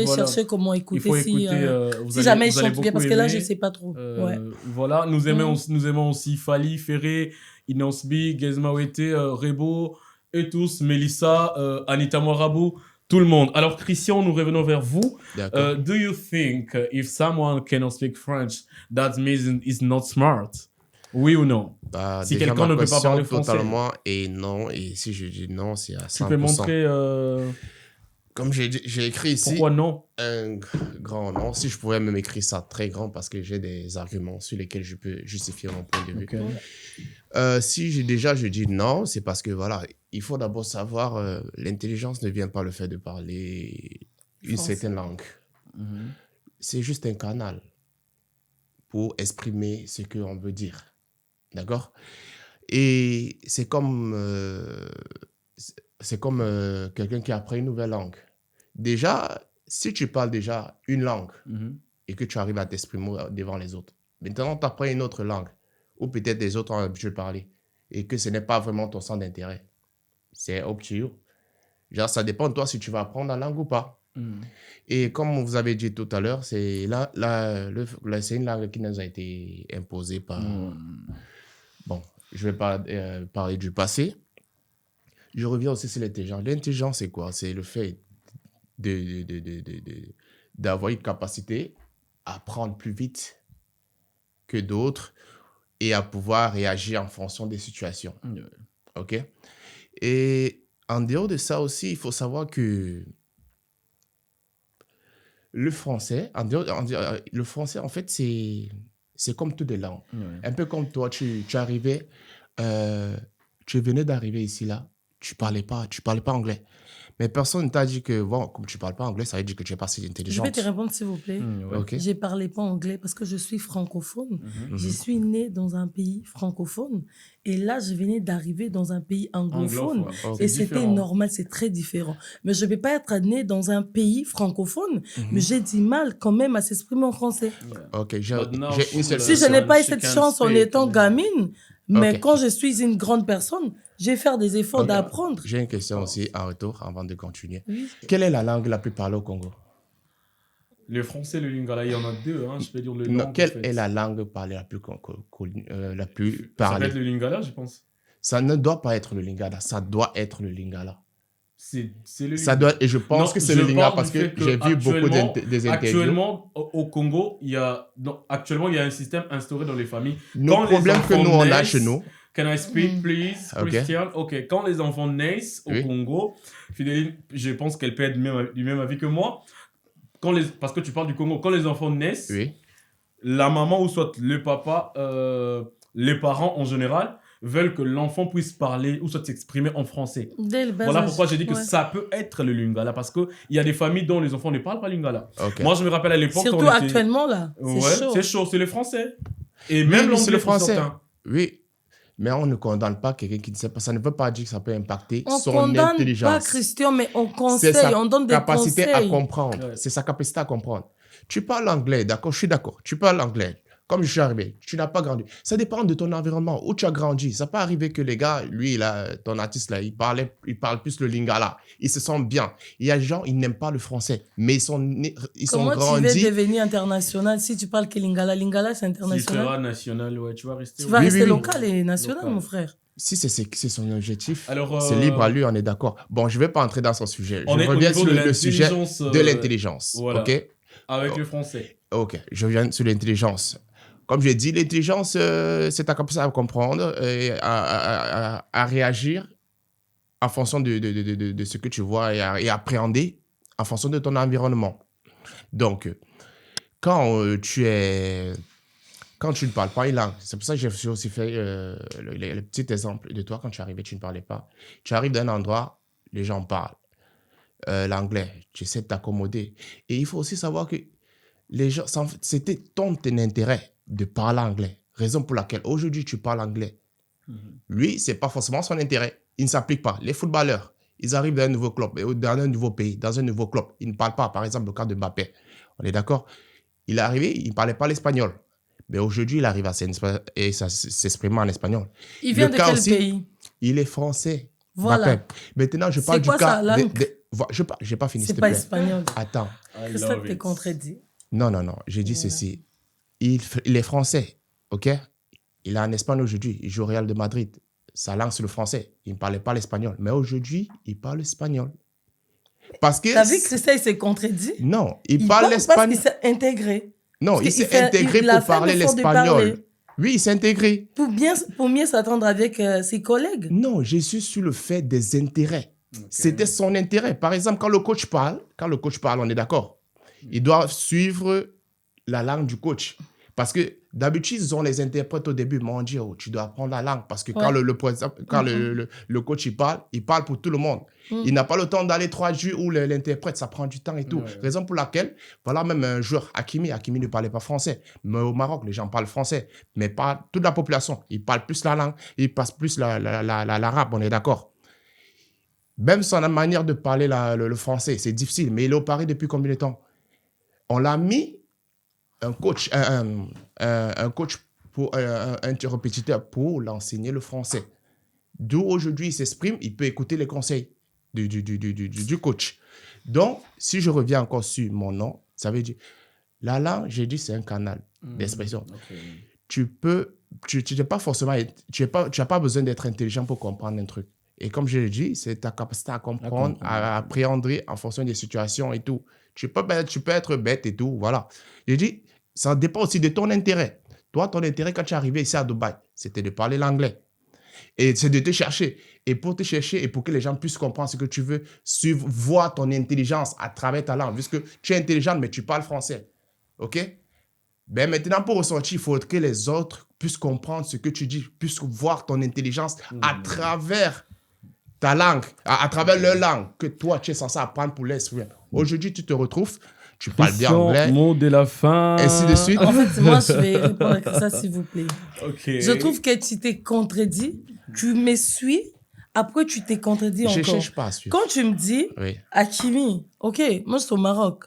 voilà. chercher comment Il écouter faut si, écouter. si jamais il chante bien, beaucoup parce que là, je aimer. sais pas trop. Ouais. Voilà, nous aimons aussi Fali, Ferré, Inansbi, Gezma Wete, Rebo, et tous, Melissa, Anita Morabou, tout le monde. Alors, Christian, nous revenons vers vous. D'accord. Do you think if someone cannot speak French, that means he's not smart? Oui ou non? Bah, Si déjà, quelqu'un ma ne peut pas question, parler français. totalement et non. Et si je dis non, c'est à 100%. Tu peux montrer Comme j'ai écrit ici, pourquoi non? un grand non. Si je pouvais même écrire ça très grand parce que j'ai des arguments sur lesquels je peux justifier mon point de vue. Okay. Si je dis non, c'est parce que voilà, il faut d'abord savoir, l'intelligence ne vient pas le fait de parler une certaine langue. C'est juste un canal pour exprimer ce qu'on veut dire. D'accord? Et c'est comme quelqu'un qui apprend une nouvelle langue. Déjà, si tu parles déjà une langue et que tu arrives à t'exprimer devant les autres, maintenant tu apprends une autre langue ou peut-être les autres ont l'habitude de parler et que ce n'est pas vraiment ton centre d'intérêt. C'est up to you. Genre, ça dépend de toi si tu vas apprendre la langue ou pas. Et comme vous avez dit tout à l'heure, c'est c'est une langue qui nous a été imposée par... Bon, je vais pas parler du passé. Je reviens aussi sur l'intelligence. L'intelligence, c'est quoi? C'est le fait d'avoir une capacité à apprendre plus vite que d'autres et à pouvoir réagir en fonction des situations. OK? Et en dehors de ça aussi, il faut savoir que le français, en fait, c'est comme toutes les langues. Un peu comme toi, tu arrivais, tu venais d'arriver ici, là, tu parlais pas anglais. Mais personne ne t'a dit que, bon, comme tu parles pas anglais, ça veut dire que tu n'es pas si intelligent. Je vais te répondre, s'il vous plaît. OK. Je ne parlais pas anglais parce que je suis francophone. Je suis née dans un pays francophone. Et là, je venais d'arriver dans un pays anglophone. Okay. Et c'était normal, c'est très différent. Mais je ne vais pas être née dans un pays francophone, mais j'ai du mal quand même à s'exprimer en français. OK. J'ai une seule Si je n'ai pas eu cette chance en étant gamine, mais quand je suis une grande personne, je vais faire des efforts d'apprendre. J'ai une question aussi en retour avant de continuer. Oui. Quelle est la langue la plus parlée au Congo? Le français, le lingala, il y en a deux, hein, je peux dire le Non, langue, quelle en fait. est la langue parlée la plus Ça parlée? va être le lingala, je pense. Ça ne doit pas être le lingala, ça doit être le lingala. C'est le Ça doit, et je pense que c'est le lingala parce que j'ai vu beaucoup des interviews. Actuellement, au Congo, il y a un système instauré dans les familles. Nos Quand les problèmes que enfants nous, on a naissent, chez nous. Can I speak, please, Ok. Christian? OK. Quand les enfants naissent au Oui. Congo, Fidéline, je pense qu'elle peut être du même avis que moi. Parce que tu parles du Congo. Quand les enfants naissent, Oui. la maman ou soit le papa, les parents en général, veulent que l'enfant puisse parler ou soit s'exprimer en français. Dès le bas Voilà âge. pourquoi j'ai dit que Ouais. ça peut être le lingala. Parce qu'il y a des familles dont les enfants ne parlent pas lingala. Ok. Moi, je me rappelle à l'époque... Surtout quand on était... actuellement, là. Ouais, C'est chaud. c'est chaud, c'est le français. Et Oui, même oui, l'anglais c'est le pour français. certains. Oui. Mais on ne condamne pas quelqu'un qui ne sait pas. Ça ne veut pas dire que ça peut impacter On son condamne intelligence. pas Christian, mais on C'est conseille, sa on donne des capacité conseils. à comprendre. Ouais. C'est sa capacité à comprendre. Tu parles anglais, d'accord? Je suis d'accord. Tu parles anglais. comme je suis arrivé, tu n'as pas grandi. Ça dépend de ton environnement, où tu as grandi. Ça peut arriver que les gars, lui, là, ton artiste, là, il parle plus le lingala. Ils se sentent bien. Il y a des gens, ils n'aiment pas le français, mais ils sont Comment grandis. tu veux devenir international si tu parles que lingala? Lingala, c'est Tu international. seras national, ouais, tu vas rester. Tu vas Oui, rester oui, oui. local et national, Local. mon frère. Si c'est son objectif, Alors, c'est libre à lui, on est d'accord. Bon, je ne vais pas entrer dans son sujet. on Je est au reviens niveau sur de le sujet l'intelligence, de l'intelligence. voilà. OK? Avec le français. OK, je reviens sur l'intelligence. Comme j'ai dit, l'intelligence, c'est ta capacité à comprendre et à réagir en fonction de ce que tu vois et appréhender en fonction de ton environnement. Donc, quand tu ne parles pas une langue, c'est pour ça que j'ai aussi fait le petit exemple de toi quand tu es arrivé, tu ne parlais pas. Tu arrives d'un endroit, les gens parlent l'anglais, tu essaies de t'accommoder. Et il faut aussi savoir que les gens, c'était ton intérêt de parler anglais. Raison pour laquelle aujourd'hui tu parles anglais. Lui, ce n'est pas forcément son intérêt. Il ne s'applique pas. Les footballeurs, ils arrivent dans un nouveau club, dans un nouveau pays, dans un nouveau club. Ils ne parlent pas. Par exemple, le cas de Mbappé. On est d'accord? Il est arrivé, il ne parlait pas l'espagnol. Mais aujourd'hui, il arrive à s'exprimer en espagnol. Il vient Le de cas quel aussi, pays? Il est français. Voilà. Mbappé. Maintenant, je C'est parle du quoi cas. sa langue? Je n'ai pas fini, C'est s'il te pas plaît. espagnol. Attends. I C'est ça love que t'es it. contredit. Non. J'ai dit Voilà. ceci. Il est français. OK? Il est en Espagne aujourd'hui. Il joue au Real de Madrid. Sa langue, c'est le français. Il ne parlait pas l'espagnol. Mais aujourd'hui, il parle l'espagnol. Parce que. T'as vu que ça, il s'est contredit? Non, il parle parle parce l'espagnol. qu'il s'est intégré. Non, parce il qu'il s'est intégré il a pour fait parler l'effort de l'espagnol. parler. Oui, il s'est intégré. Pour mieux s'attendre avec ses collègues. Non, je suis sur le fait des intérêts. Ok. C'était son intérêt. Par exemple, quand le coach parle, on est d'accord. Il doit suivre la langue du coach. Parce que d'habitude, ils ont les interprètes au début. Mais on dit, oh, tu dois apprendre la langue. Parce que quand, Ouais. le coach il parle pour tout le monde. Il n'a pas le temps d'aller 3 jours où l'interprète, ça prend du temps et tout. Ouais. Raison pour laquelle, voilà même un joueur, Hakimi ne parlait pas français. Mais au Maroc, les gens parlent français. Mais pas toute la population. Ils parlent plus la langue. Ils passent plus l'arabe, on est d'accord. Même son manière de parler le français, c'est difficile. Mais il est au Paris depuis combien de temps? On l'a mis un coach, un coach pour un répétiteur pour l'enseigner le français. D'où aujourd'hui il s'exprime, il peut écouter les conseils du coach. Donc, si je reviens encore sur mon nom, ça veut dire, la langue, j'ai dit, c'est un canal d'expression. Ok. Tu n'as pas forcément, tu n'as pas besoin d'être intelligent pour comprendre un truc. Et comme je l'ai dit, c'est ta capacité à comprendre, à appréhender en fonction des situations et tout. Tu peux être bête et tout, voilà. J'ai dit, ça dépend aussi de ton intérêt. Toi, ton intérêt quand tu es arrivé ici à Dubaï, c'était de parler l'anglais. Et c'est de te chercher. Et pour te chercher et pour que les gens puissent comprendre ce que tu veux, suivre, voir ton intelligence à travers ta langue. Puisque tu es intelligent, mais tu parles français. OK? Ben maintenant, pour ressortir, il faut que les autres puissent comprendre ce que tu dis, puissent voir ton intelligence à travers ta langue, à travers leur langue que toi, tu es censé apprendre pour l'esprit. Aujourd'hui, tu te retrouves, tu parles bien Christian, anglais, mot de la fin. ainsi de suite. En fait, moi, je vais répondre à ça, s'il vous plaît. Ok. Je trouve que tu t'es contredit. Tu me suis. Après, tu t'es contredit Je ne encore. cherche pas à suivre. Quand tu me dis, Oui. Hakimi, ok, moi, je suis au Maroc.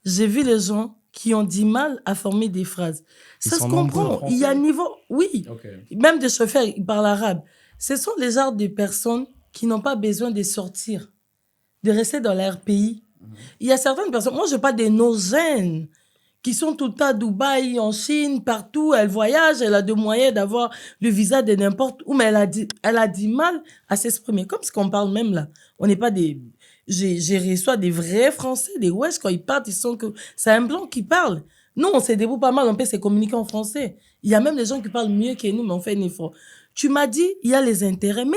J'ai vu les gens qui ont du mal à former des phrases. Ils Ça se sont comprend. nombreux. Il y a un niveau, oui. Ok. Même des chauffeurs, ils parlent arabe. Ce sont les genres de personnes qui n'ont pas besoin de sortir, de rester dans leur pays. Il y a certaines personnes, moi je parle des nos-gènes, qui sont tout le temps à Dubaï, en Chine, partout. Elle voyage, elle a des moyens d'avoir le visa de n'importe où, mais elle a du mal à s'exprimer. Comme ce qu'on parle même là. On n'est pas des... J'ai reçu des vrais Français, des Wesh, quand ils partent, ils sont que... C'est un blanc qui parle. Nous, on s'est débrouillé pas mal, on peut se communiquer en français. Il y a même des gens qui parlent mieux que nous, mais on fait un effort. Tu m'as dit, il y a les intérêts. Mais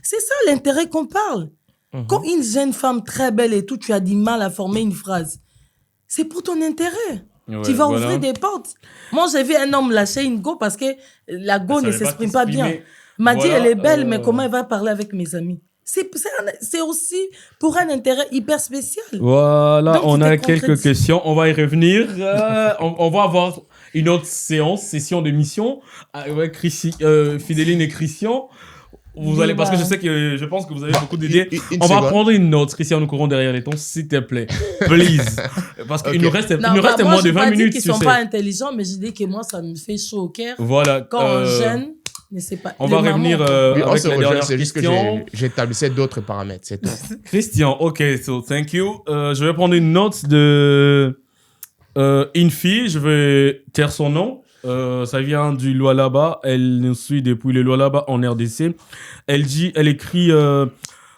c'est ça l'intérêt qu'on parle. Quand une jeune femme très belle et tout, tu as du mal à former une phrase. C'est pour ton intérêt. Ouais, Tu vas voilà. ouvrir des portes. Moi, j'ai vu un homme lâcher une go parce que la go Elle ne savait pas s'exprime pas bien. s'exprimer. M'a dit, Voilà, elle est belle, mais comment elle va parler avec mes amis? C'est aussi pour un intérêt hyper spécial. Voilà, Donc, on tu a t'es quelques contredit. questions. On va y revenir. On va avoir une autre session d'émission avec Fidéline et Christian. vous allez, parce que je pense que vous avez beaucoup d'idées. On va prendre une note, Christian, nous courons derrière les temps, s'il te plaît. Please. Parce qu'il nous reste moins de 20 minutes. Moi, je ne dis qu'ils ne sont pas intelligents, mais je dis que moi, ça me fait chaud au cœur. Voilà. Quand on gêne, mais c'est pas. On va revenir avec la dernière question. J'établissais d'autres paramètres, c'est tout. Christian, ok, so thank you. Je vais prendre une note de une fille, je vais taire son nom. Ça vient du Lualaba. Elle nous suit depuis le Lualaba en RDC. Elle écrit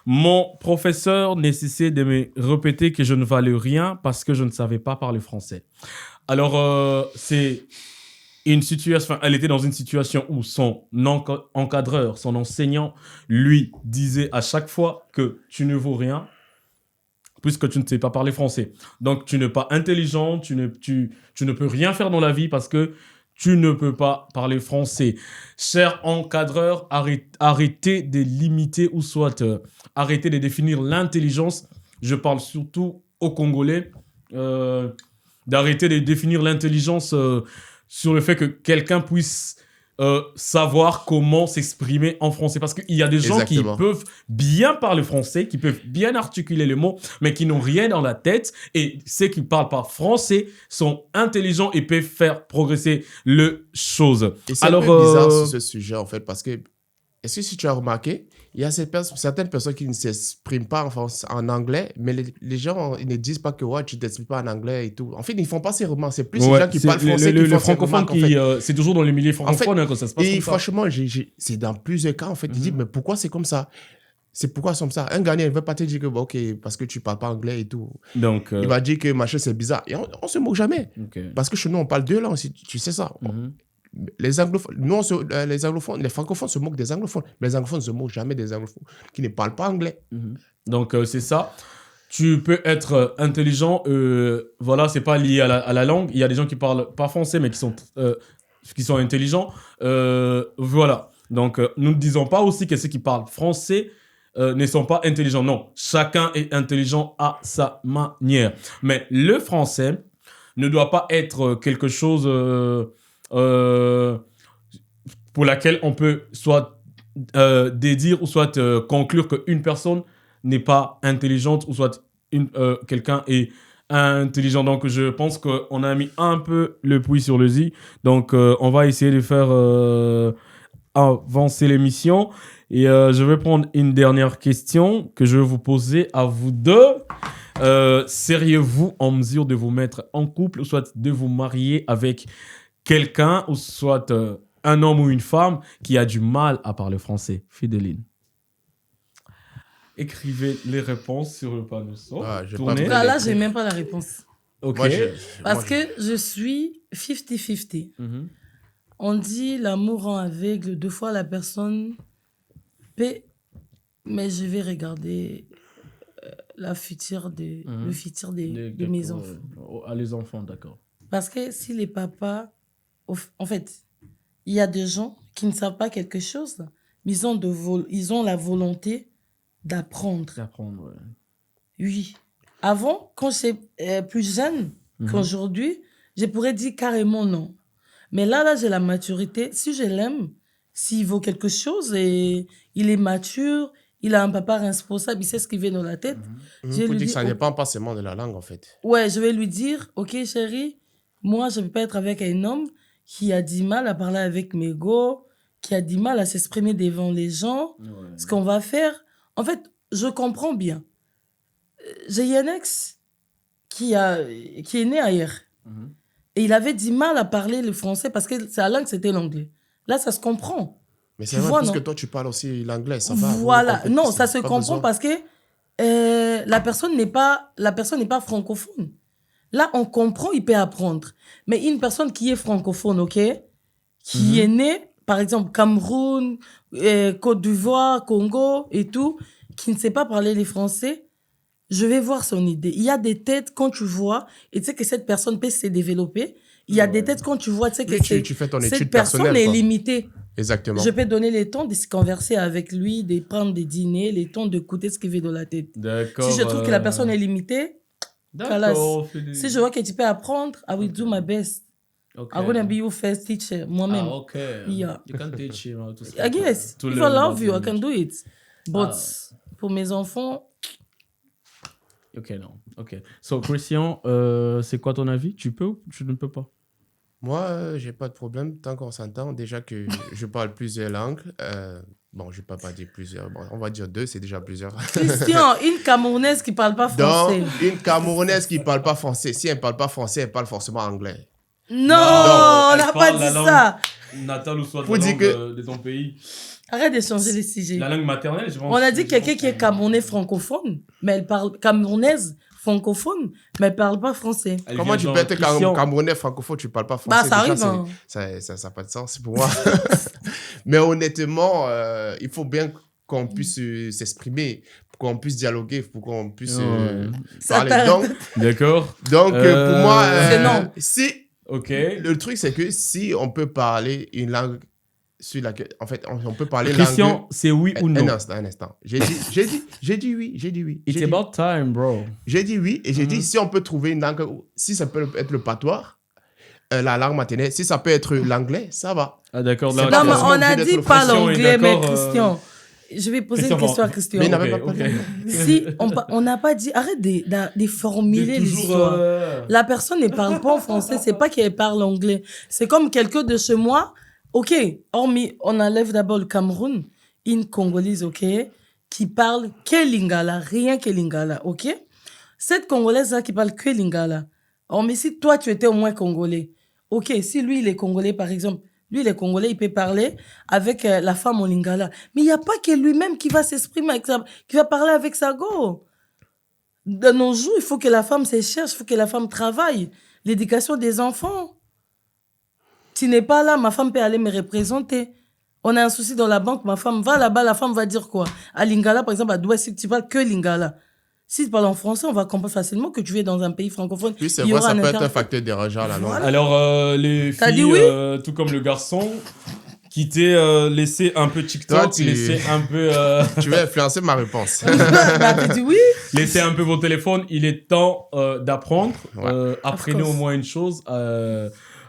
mon professeur n'a cessé de me répéter que je ne valais rien parce que je ne savais pas parler français. Alors, c'est une situation, elle était dans une situation où son encadreur, son enseignant, lui disait à chaque fois que tu ne vaux rien puisque tu ne sais pas parler français. Donc, tu n'es pas intelligent, tu ne peux rien faire dans la vie parce que tu ne peux pas parler français. Cher encadreur, arrêtez de limiter ou soit arrêtez de définir l'intelligence. Je parle surtout aux Congolais. D'arrêter de définir l'intelligence sur le fait que quelqu'un puisse savoir comment s'exprimer en français. Parce qu'il y a des gens Exactement. qui peuvent bien parler français, qui peuvent bien articuler les mots, mais qui n'ont rien dans la tête. Et ceux qui ne parlent pas français sont intelligents et peuvent faire progresser les choses. Et c'est un peu bizarre sur ce sujet, en fait, parce que, est-ce que si tu as remarqué, il y a certaines personnes qui ne s'expriment pas en anglais, mais les gens ils ne disent pas que ouais, tu ne t'exprimes pas en anglais et tout. En fait, ils ne font pas ces remarques. C'est plus les gens qui parlent français qui font ces remarques. C'est toujours dans les milieux francophones que ça se passe. Et franchement, c'est dans plusieurs cas, en fait. Ils disent, mais pourquoi c'est comme ça? C'est pourquoi c'est comme ça. Un Ghanéen ne veut pas te dire que, bon, ok, parce que tu ne parles pas anglais et tout. Donc, il va dire que machin, c'est bizarre. Et on ne se moque jamais. Okay. Parce que chez nous, on parle deux langues, tu sais ça. Les anglophones, les anglophones, les francophones se moquent des anglophones, mais les anglophones ne se moquent jamais des anglophones qui ne parlent pas anglais. Donc, c'est ça. Tu peux être intelligent, voilà, c'est pas lié à la langue. Il y a des gens qui parlent pas français, mais qui sont intelligents. Voilà. Donc, nous ne disons pas aussi que ceux qui parlent français ne sont pas intelligents. Non, chacun est intelligent à sa manière. Mais le français ne doit pas être quelque chose pour laquelle on peut soit dédire ou soit conclure qu'une personne n'est pas intelligente ou soit quelqu'un est intelligent. Donc, je pense qu'on a mis un peu le puits sur le i. Donc, on va essayer de faire avancer l'émission. Et je vais prendre une dernière question que je vais vous poser à vous deux. Seriez-vous en mesure de vous mettre en couple ou soit de vous marier avec quelqu'un ou soit un homme ou une femme qui a du mal à parler français? Fideline. Écrivez les réponses sur le panneau. Là, j'ai même pas la réponse. Ok. Parce que je suis 50-50. On dit l'amour rend aveugle. 2 fois la personne paie, mais je vais regarder le futur de mes enfants. Les enfants, d'accord. Parce que si les papas, en fait, il y a des gens qui ne savent pas quelque chose, mais ils ont la volonté d'apprendre. D'apprendre, ouais. Oui. Avant, quand j'étais plus jeune qu'aujourd'hui, je pourrais dire carrément non. Mais là, j'ai la maturité. Si je l'aime, s'il vaut quelque chose et il est mature, il a un papa responsable, il sait ce qui vient dans la tête. Je lui dire que ça dépend pas seulement de la langue, en fait. Ouais, je vais lui dire, ok chérie, moi, je ne peux pas être avec un homme qui a du mal à parler avec mes go, qui a du mal à s'exprimer devant les gens. Ouais. Ce qu'on va faire, en fait, je comprends bien. J'ai un ex qui est né ailleurs. Et il avait du mal à parler le français parce que sa langue, c'était l'anglais. Là, ça se comprend. Mais c'est vrai, parce que toi, tu parles aussi l'anglais, ça va. Voilà. Non, ça se comprend parce que la personne n'est pas francophone. Là, on comprend, il peut apprendre. Mais une personne qui est francophone, ok, qui est née, par exemple, Cameroun, Côte d'Ivoire, Congo et tout, qui ne sait pas parler les français, je vais voir son idée. Il y a des têtes quand tu vois, et tu sais que cette personne peut se développer. Il y a des têtes quand tu vois, tu sais que tu fais ton étude cette personne est limitée. Exactement. Je peux donner le temps de se converser avec lui, de prendre des dîners, le temps d'écouter ce qui vient dans la tête. D'accord. Si je trouve que la personne est limitée, d'accord. si je vois que tu peux apprendre, I will do my best. Okay. I'm gonna be your first teacher, moi-même. Okay. Yeah. You can teach him how to speak. I guess. To If I learn love about you, I can language. do it. But Ah. pour mes enfants, Ok, non. Ok. So, Christian, c'est quoi ton avis? Tu peux ou tu ne peux pas? Moi, j'ai pas de problème tant qu'on s'entend. Déjà que je parle plusieurs langues. Bon, je ne peux pas dire plusieurs. Bon, on va dire 2, c'est déjà plusieurs. Christian, une Camerounaise qui parle pas français. Donc, une Camerounaise qui ne parle pas français, si elle ne parle pas français, elle parle forcément anglais. Non, on elle n'a pas parle dit la langue ça. natale ou soit Faut la dire langue que- de ton pays. Arrête de changer les sujets. La langue maternelle, je pense. On a dit quelqu'un qui est camerounais francophone, mais elle parle camerounaise francophone, mais elle parle pas français. Elle Comment vient tu genre peux être Christian. Camerounais francophone, tu ne parles pas français? Bah, ça Déjà, arrive, hein. Ça n'a pas de sens pour moi. Mais honnêtement, il faut bien qu'on puisse s'exprimer, pour qu'on puisse dialoguer, pour qu'on puisse Ouais. Ça parler. t'arrête. D'accord. Donc pour moi, C'est non. si Ok. le truc, c'est que si on peut parler une langue sur laquelle, en fait, on peut parler Christian, langue. c'est oui ou non? Un instant. J'ai dit oui. It's about time, bro. J'ai dit oui et j'ai dit si on peut trouver une langue, si ça peut être le patois, la langue maternelle, si ça peut être l'anglais, ça va. Ah, d'accord. C'est là, pas Non, mais forcément on a obligé dit d'être pas Christian est l'anglais, mais d'accord, Christian. Je vais poser Christian, une question à bon. Christian. Mais il n'avait Ok, pas parlé. ok. Si on n'a pas dit, arrête de formuler l'histoire. La personne ne parle pas en français, c'est pas qu'elle parle anglais. C'est comme quelqu'un de chez moi, ok, hormis, on enlève d'abord le Cameroun, une Congolaise, ok, qui parle que Lingala, rien que Lingala, ok. Cette Congolaise-là qui parle que Lingala, hormis si toi tu étais au moins Congolais, ok, si lui il est Congolais par exemple, lui il est Congolais, il peut parler avec la femme au Lingala. Mais il n'y a pas que lui-même qui va s'exprimer avec sa, qui va parler avec sa go. De nos jours, il faut que la femme se cherche, il faut que la femme travaille. L'éducation des enfants. Tu n'es pas là, ma femme peut aller me représenter. On a un souci dans la banque, ma femme va là-bas, la femme va dire quoi? À Lingala, par exemple, à Douai, si tu parles que Lingala. Si tu parles en français, on va comprendre facilement que tu es dans un pays francophone. Puis c'est Il y vrai, aura ça un peut être un interprète. facteur dérangeant la langue. Voilà. Alors, les T'as dit filles, oui tout comme le garçon, qui t'aient laissé un peu TikTok, Toi, tu- laissé un peu, Tu vas influencer ma réponse. Bah, tu dis oui. laissé un peu vos téléphones. Il est temps d'apprendre. Ouais. Apprenez au course. moins une chose.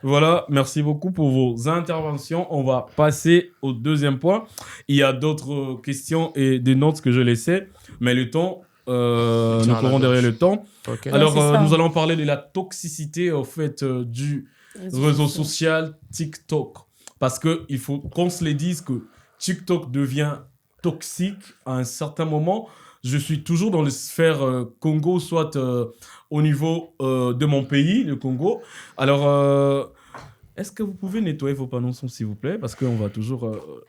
Voilà, merci beaucoup pour vos interventions. On va passer au deuxième point. Il y a d'autres questions et des notes que je laissais, mais le temps, nous la courons derrière gauche. le temps. Ok. Alors, c'est ça. nous allons parler de la toxicité au fait du réseau social TikTok. Parce qu'il faut qu'on se le dise que TikTok devient toxique à un certain moment. Je suis toujours dans les sphères Congo, soit au niveau de mon pays, le Congo. Alors, est-ce que vous pouvez nettoyer vos panneaux son, s'il vous plaît? Parce qu'on va toujours...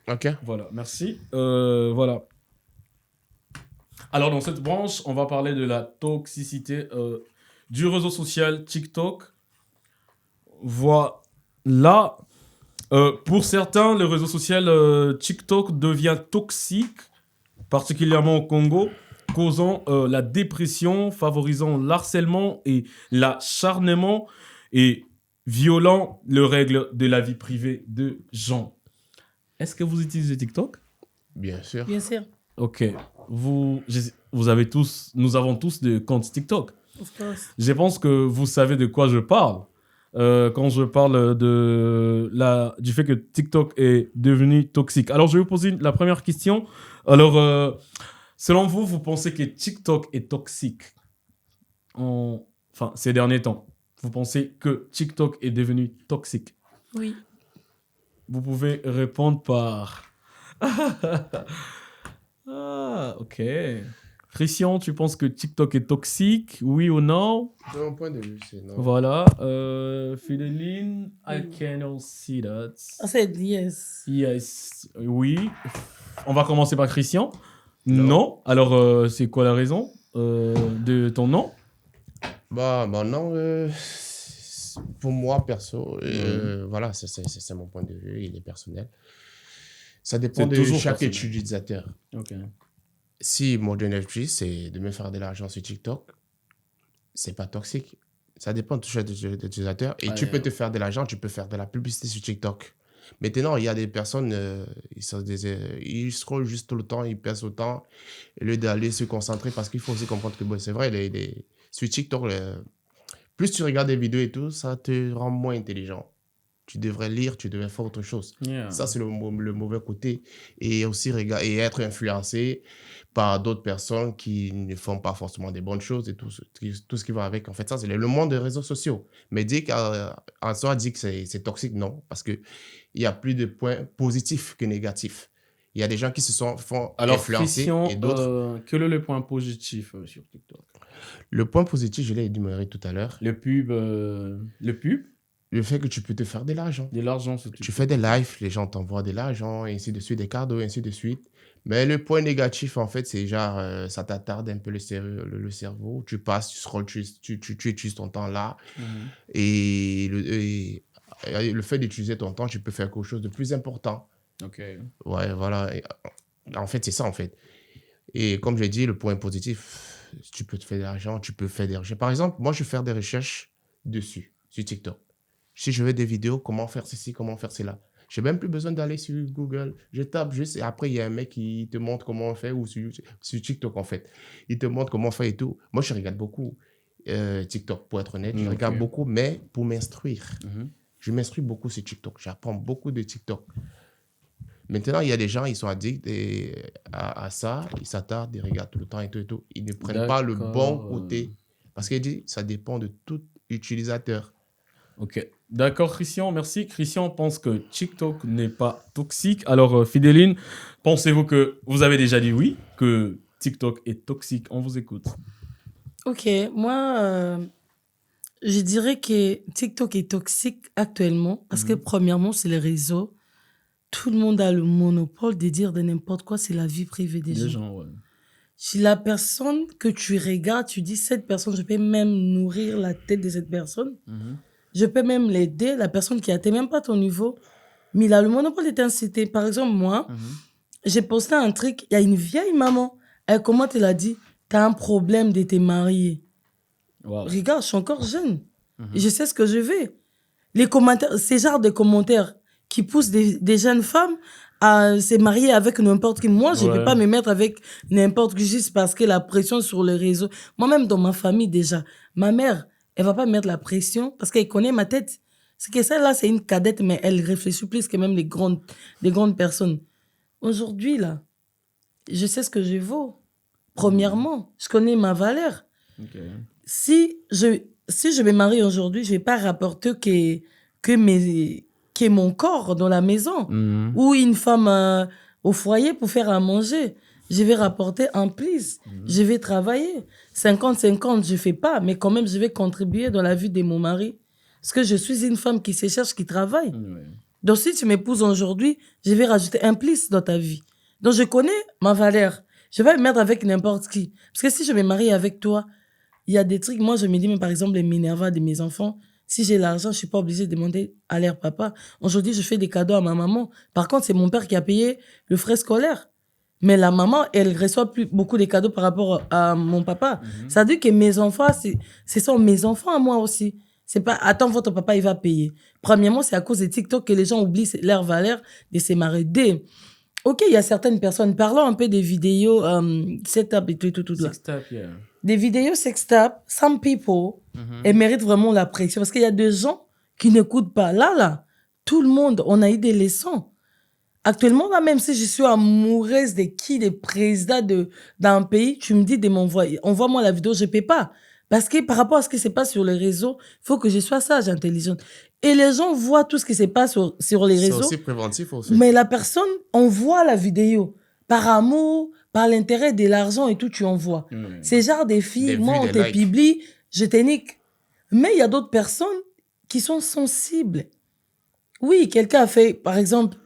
Ok. Voilà, merci. Voilà. Alors, dans cette branche, on va parler de la toxicité du réseau social TikTok. Voilà. Pour certains, le réseau social TikTok devient toxique, particulièrement au Congo, causant la dépression, favorisant l'harcèlement et l'acharnement et violant les règles de la vie privée de gens. Est-ce que vous utilisez TikTok? Bien sûr. Bien sûr. Ok. Vous avez tous, nous avons tous des comptes TikTok. Of course. Je pense que vous savez de quoi je parle. Quand je parle du fait que TikTok est devenu toxique. Alors, je vais vous poser la première question. Alors, selon vous, vous pensez que TikTok est toxique enfin, ces derniers temps? Vous pensez que TikTok est devenu toxique? Oui. Vous pouvez répondre par... Ah, ok. Christian, tu penses que TikTok est toxique, oui ou non? De mon point de vue, c'est non. Voilà. Fideline, I cannot see that. I said yes. Yes, oui. On va commencer par Christian. Non. Non. Alors, c'est quoi la raison de ton non? Bah, non, pour moi, perso, voilà, c'est mon point de vue, il est personnel. Ça dépend C'est de toujours chaque personnel. utilisateur. Ok. Si mon objectif, c'est de me faire de l'argent sur TikTok, c'est pas toxique. Ça dépend de chaque utilisateur. Et tu peux te faire de l'argent, tu peux faire de la publicité sur TikTok. Maintenant, il y a des personnes, ils scrollent juste tout le temps, ils passent le temps, au lieu d'aller se concentrer, parce qu'il faut aussi comprendre que, bon, c'est vrai, sur TikTok, plus tu regardes des vidéos et tout, ça te rend moins intelligent. Tu devrais lire, tu devrais faire autre chose. Yeah. Ça, c'est le mauvais côté. Et aussi et être influencé par d'autres personnes qui ne font pas forcément des bonnes choses et tout ce qui va avec. En fait, ça, c'est le monde des réseaux sociaux. Mais dire qu'en soi, dire que c'est toxique, non. Parce qu'il y a plus de points positifs que négatifs. Il y a des gens qui font Alors, influencer Christian, et d'autres... quel est le point positif sur TikTok? Le point positif, je l'ai énuméré tout à l'heure. Le pub, Le fait que tu peux te faire de l'argent. de l'argent sur Tu TikTok. fais des lives, les gens t'envoient de l'argent, et ainsi de suite, des cadeaux, et ainsi de suite. Mais le point négatif, en fait, c'est genre, ça t'attarde un peu le cerveau. Tu passes, tu scrolles, tu utilises ton temps là. Mhm. Et le fait d'utiliser ton temps, tu peux faire quelque chose de plus important. Ok. Ouais, voilà. En fait, c'est ça, en fait. Et comme j'ai dit, le point positif, tu peux te faire de l'argent, tu peux faire des recherches. Par exemple, moi, je vais faire des recherches dessus, sur TikTok. Si je veux des vidéos, comment faire ceci, comment faire cela. Je n'ai même plus besoin d'aller sur Google. Je tape juste et après, il y a un mec qui te montre comment on fait ou sur TikTok, en fait. Il te montre comment on fait et tout. Moi, je regarde beaucoup TikTok, pour être honnête. Je regarde beaucoup, mais pour m'instruire. Mhm. Je m'instruis beaucoup sur TikTok. J'apprends beaucoup de TikTok. Maintenant, il y a des gens, ils sont addicts à ça. Ils s'attardent, ils regardent tout le temps et tout et tout. Ils ne prennent pas le bon côté. Parce qu'il dit, ça dépend de tout utilisateur. Ok. D'accord, Christian, merci. Christian pense que TikTok n'est pas toxique. Alors, Fidéline, pensez-vous que vous avez déjà dit oui, que TikTok est toxique? On vous écoute. Ok, moi, je dirais que TikTok est toxique actuellement parce que premièrement, c'est les réseaux. Tout le monde a le monopole de dire de n'importe quoi, c'est la vie privée des gens. ouais. Si la personne que tu regardes, tu dis, cette personne, je peux même nourrir la tête de cette personne. Je peux même l'aider, la personne qui n'atteint même pas ton niveau. Mais il a le monopole de t'inciter. Par exemple, moi, j'ai posté un truc, il y a une vieille maman. Elle commente, elle a dit, t'as un problème de te marier. Wow. Regarde, je suis encore jeune. Et je sais ce que je veux. Les commentaires, ces genres de commentaires qui poussent des jeunes femmes à se marier avec n'importe qui. Moi, je ne peux pas me mettre avec n'importe qui juste parce que la pression sur les réseaux. Moi-même, dans ma famille, déjà, ma mère, elle ne va pas mettre la pression parce qu'elle connaît ma tête. C'est que celle-là, c'est une cadette, mais elle réfléchit plus que même les grandes personnes. Aujourd'hui, là, je sais ce que je vaux. Premièrement, je connais ma valeur. Ok. Si je me marie aujourd'hui, je ne vais pas rapporter que mon corps dans la maison ou une femme au foyer pour faire à manger. Je vais rapporter en plus. Je vais travailler. 50-50, je ne fais pas, mais quand même, je vais contribuer dans la vie de mon mari. Parce que je suis une femme qui se cherche, qui travaille. Donc, si tu m'épouses aujourd'hui, je vais rajouter un plus dans ta vie. Donc, je connais ma valeur. Je ne vais pas me mettre avec n'importe qui. Parce que si je me marie avec toi, il y a des trucs, moi je me dis, mais par exemple, les Minerva de mes enfants, si j'ai l'argent, je ne suis pas obligée de demander à leur papa. Aujourd'hui, je fais des cadeaux à ma maman. Par contre, c'est mon père qui a payé le frais scolaire. Mais la maman, elle reçoit plus beaucoup de cadeaux par rapport à mon papa. Ça veut dire que mes enfants, ce sont mes enfants à moi aussi. C'est pas, attends, votre papa, il va payer. Premièrement, c'est à cause de TikTok que les gens oublient leur valeur de se marier. Ok, il y a certaines personnes, parlons un peu des vidéos setup et tout là. Sextap, yeah. Des vidéos sextap, some people, elles méritent vraiment la pression. Parce qu'il y a des gens qui n'écoutent pas. Là, tout le monde, on a eu des leçons. Actuellement, là, même si je suis amoureuse de qui, des présidents d'un pays, tu me dis de m'envoyer, envoie-moi la vidéo, je ne peux pas. Parce que par rapport à ce qui se passe sur les réseaux, il faut que je sois sage, intelligente. Et les gens voient tout ce qui se passe sur les réseaux. C'est aussi préventif aussi. Mais la personne envoie la vidéo. Par amour, par l'intérêt de l'argent et tout, tu envoies. C'est genre des filles, moi, on te publie, je te nique. Mais il y a d'autres personnes qui sont sensibles. Oui, quelqu'un a fait, par exemple,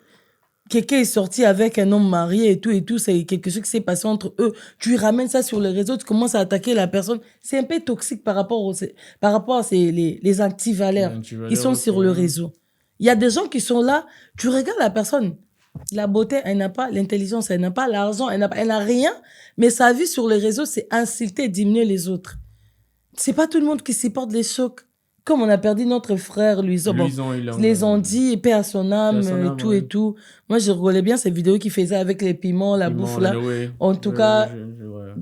quelqu'un est sorti avec un homme marié et tout, c'est quelque chose qui s'est passé entre eux. Tu ramènes ça sur les réseaux, tu commences à attaquer la personne. C'est un peu toxique par rapport à les anti-valeurs qui sont sur le réseau. Il y a des gens qui sont là, tu regardes la personne, la beauté, elle n'a pas, l'intelligence, elle n'a pas, l'argent, elle n'a rien, mais sa vie sur les réseaux, c'est insulter, diminuer les autres. C'est pas tout le monde qui supporte les chocs. Comme on a perdu notre frère, Luison, les ont dit, paix à son âme, et tout. Moi, je rigolais bien ces vidéos qu'il faisait avec les piments, la bouffe là. En tout cas,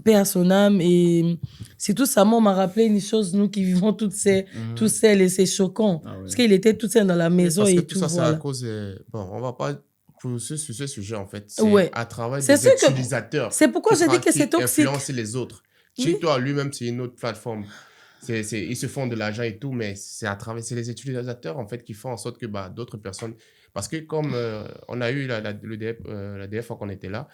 paix à son âme. Et c'est tout ça, moi, on m'a rappelé une chose, nous qui vivons toutes ces seuls, et c'est choquant. Ah ouais. Parce qu'il était tout seul dans la maison Parce que et tout tout, ça, c'est à voilà. cause... bon, on va pas pousser sur ce sujet, en fait. C'est Ouais. à travers C'est des sûr que- utilisateurs. c'est pourquoi qui je dis que c'est qui toxique. influencent les autres. Oui. TikTok, lui-même, c'est une autre plateforme. Ils se font de l'argent et tout, mais c'est les utilisateurs, en fait, qui font en sorte que d'autres personnes... Parce que comme on a eu la dernière fois qu'on était là,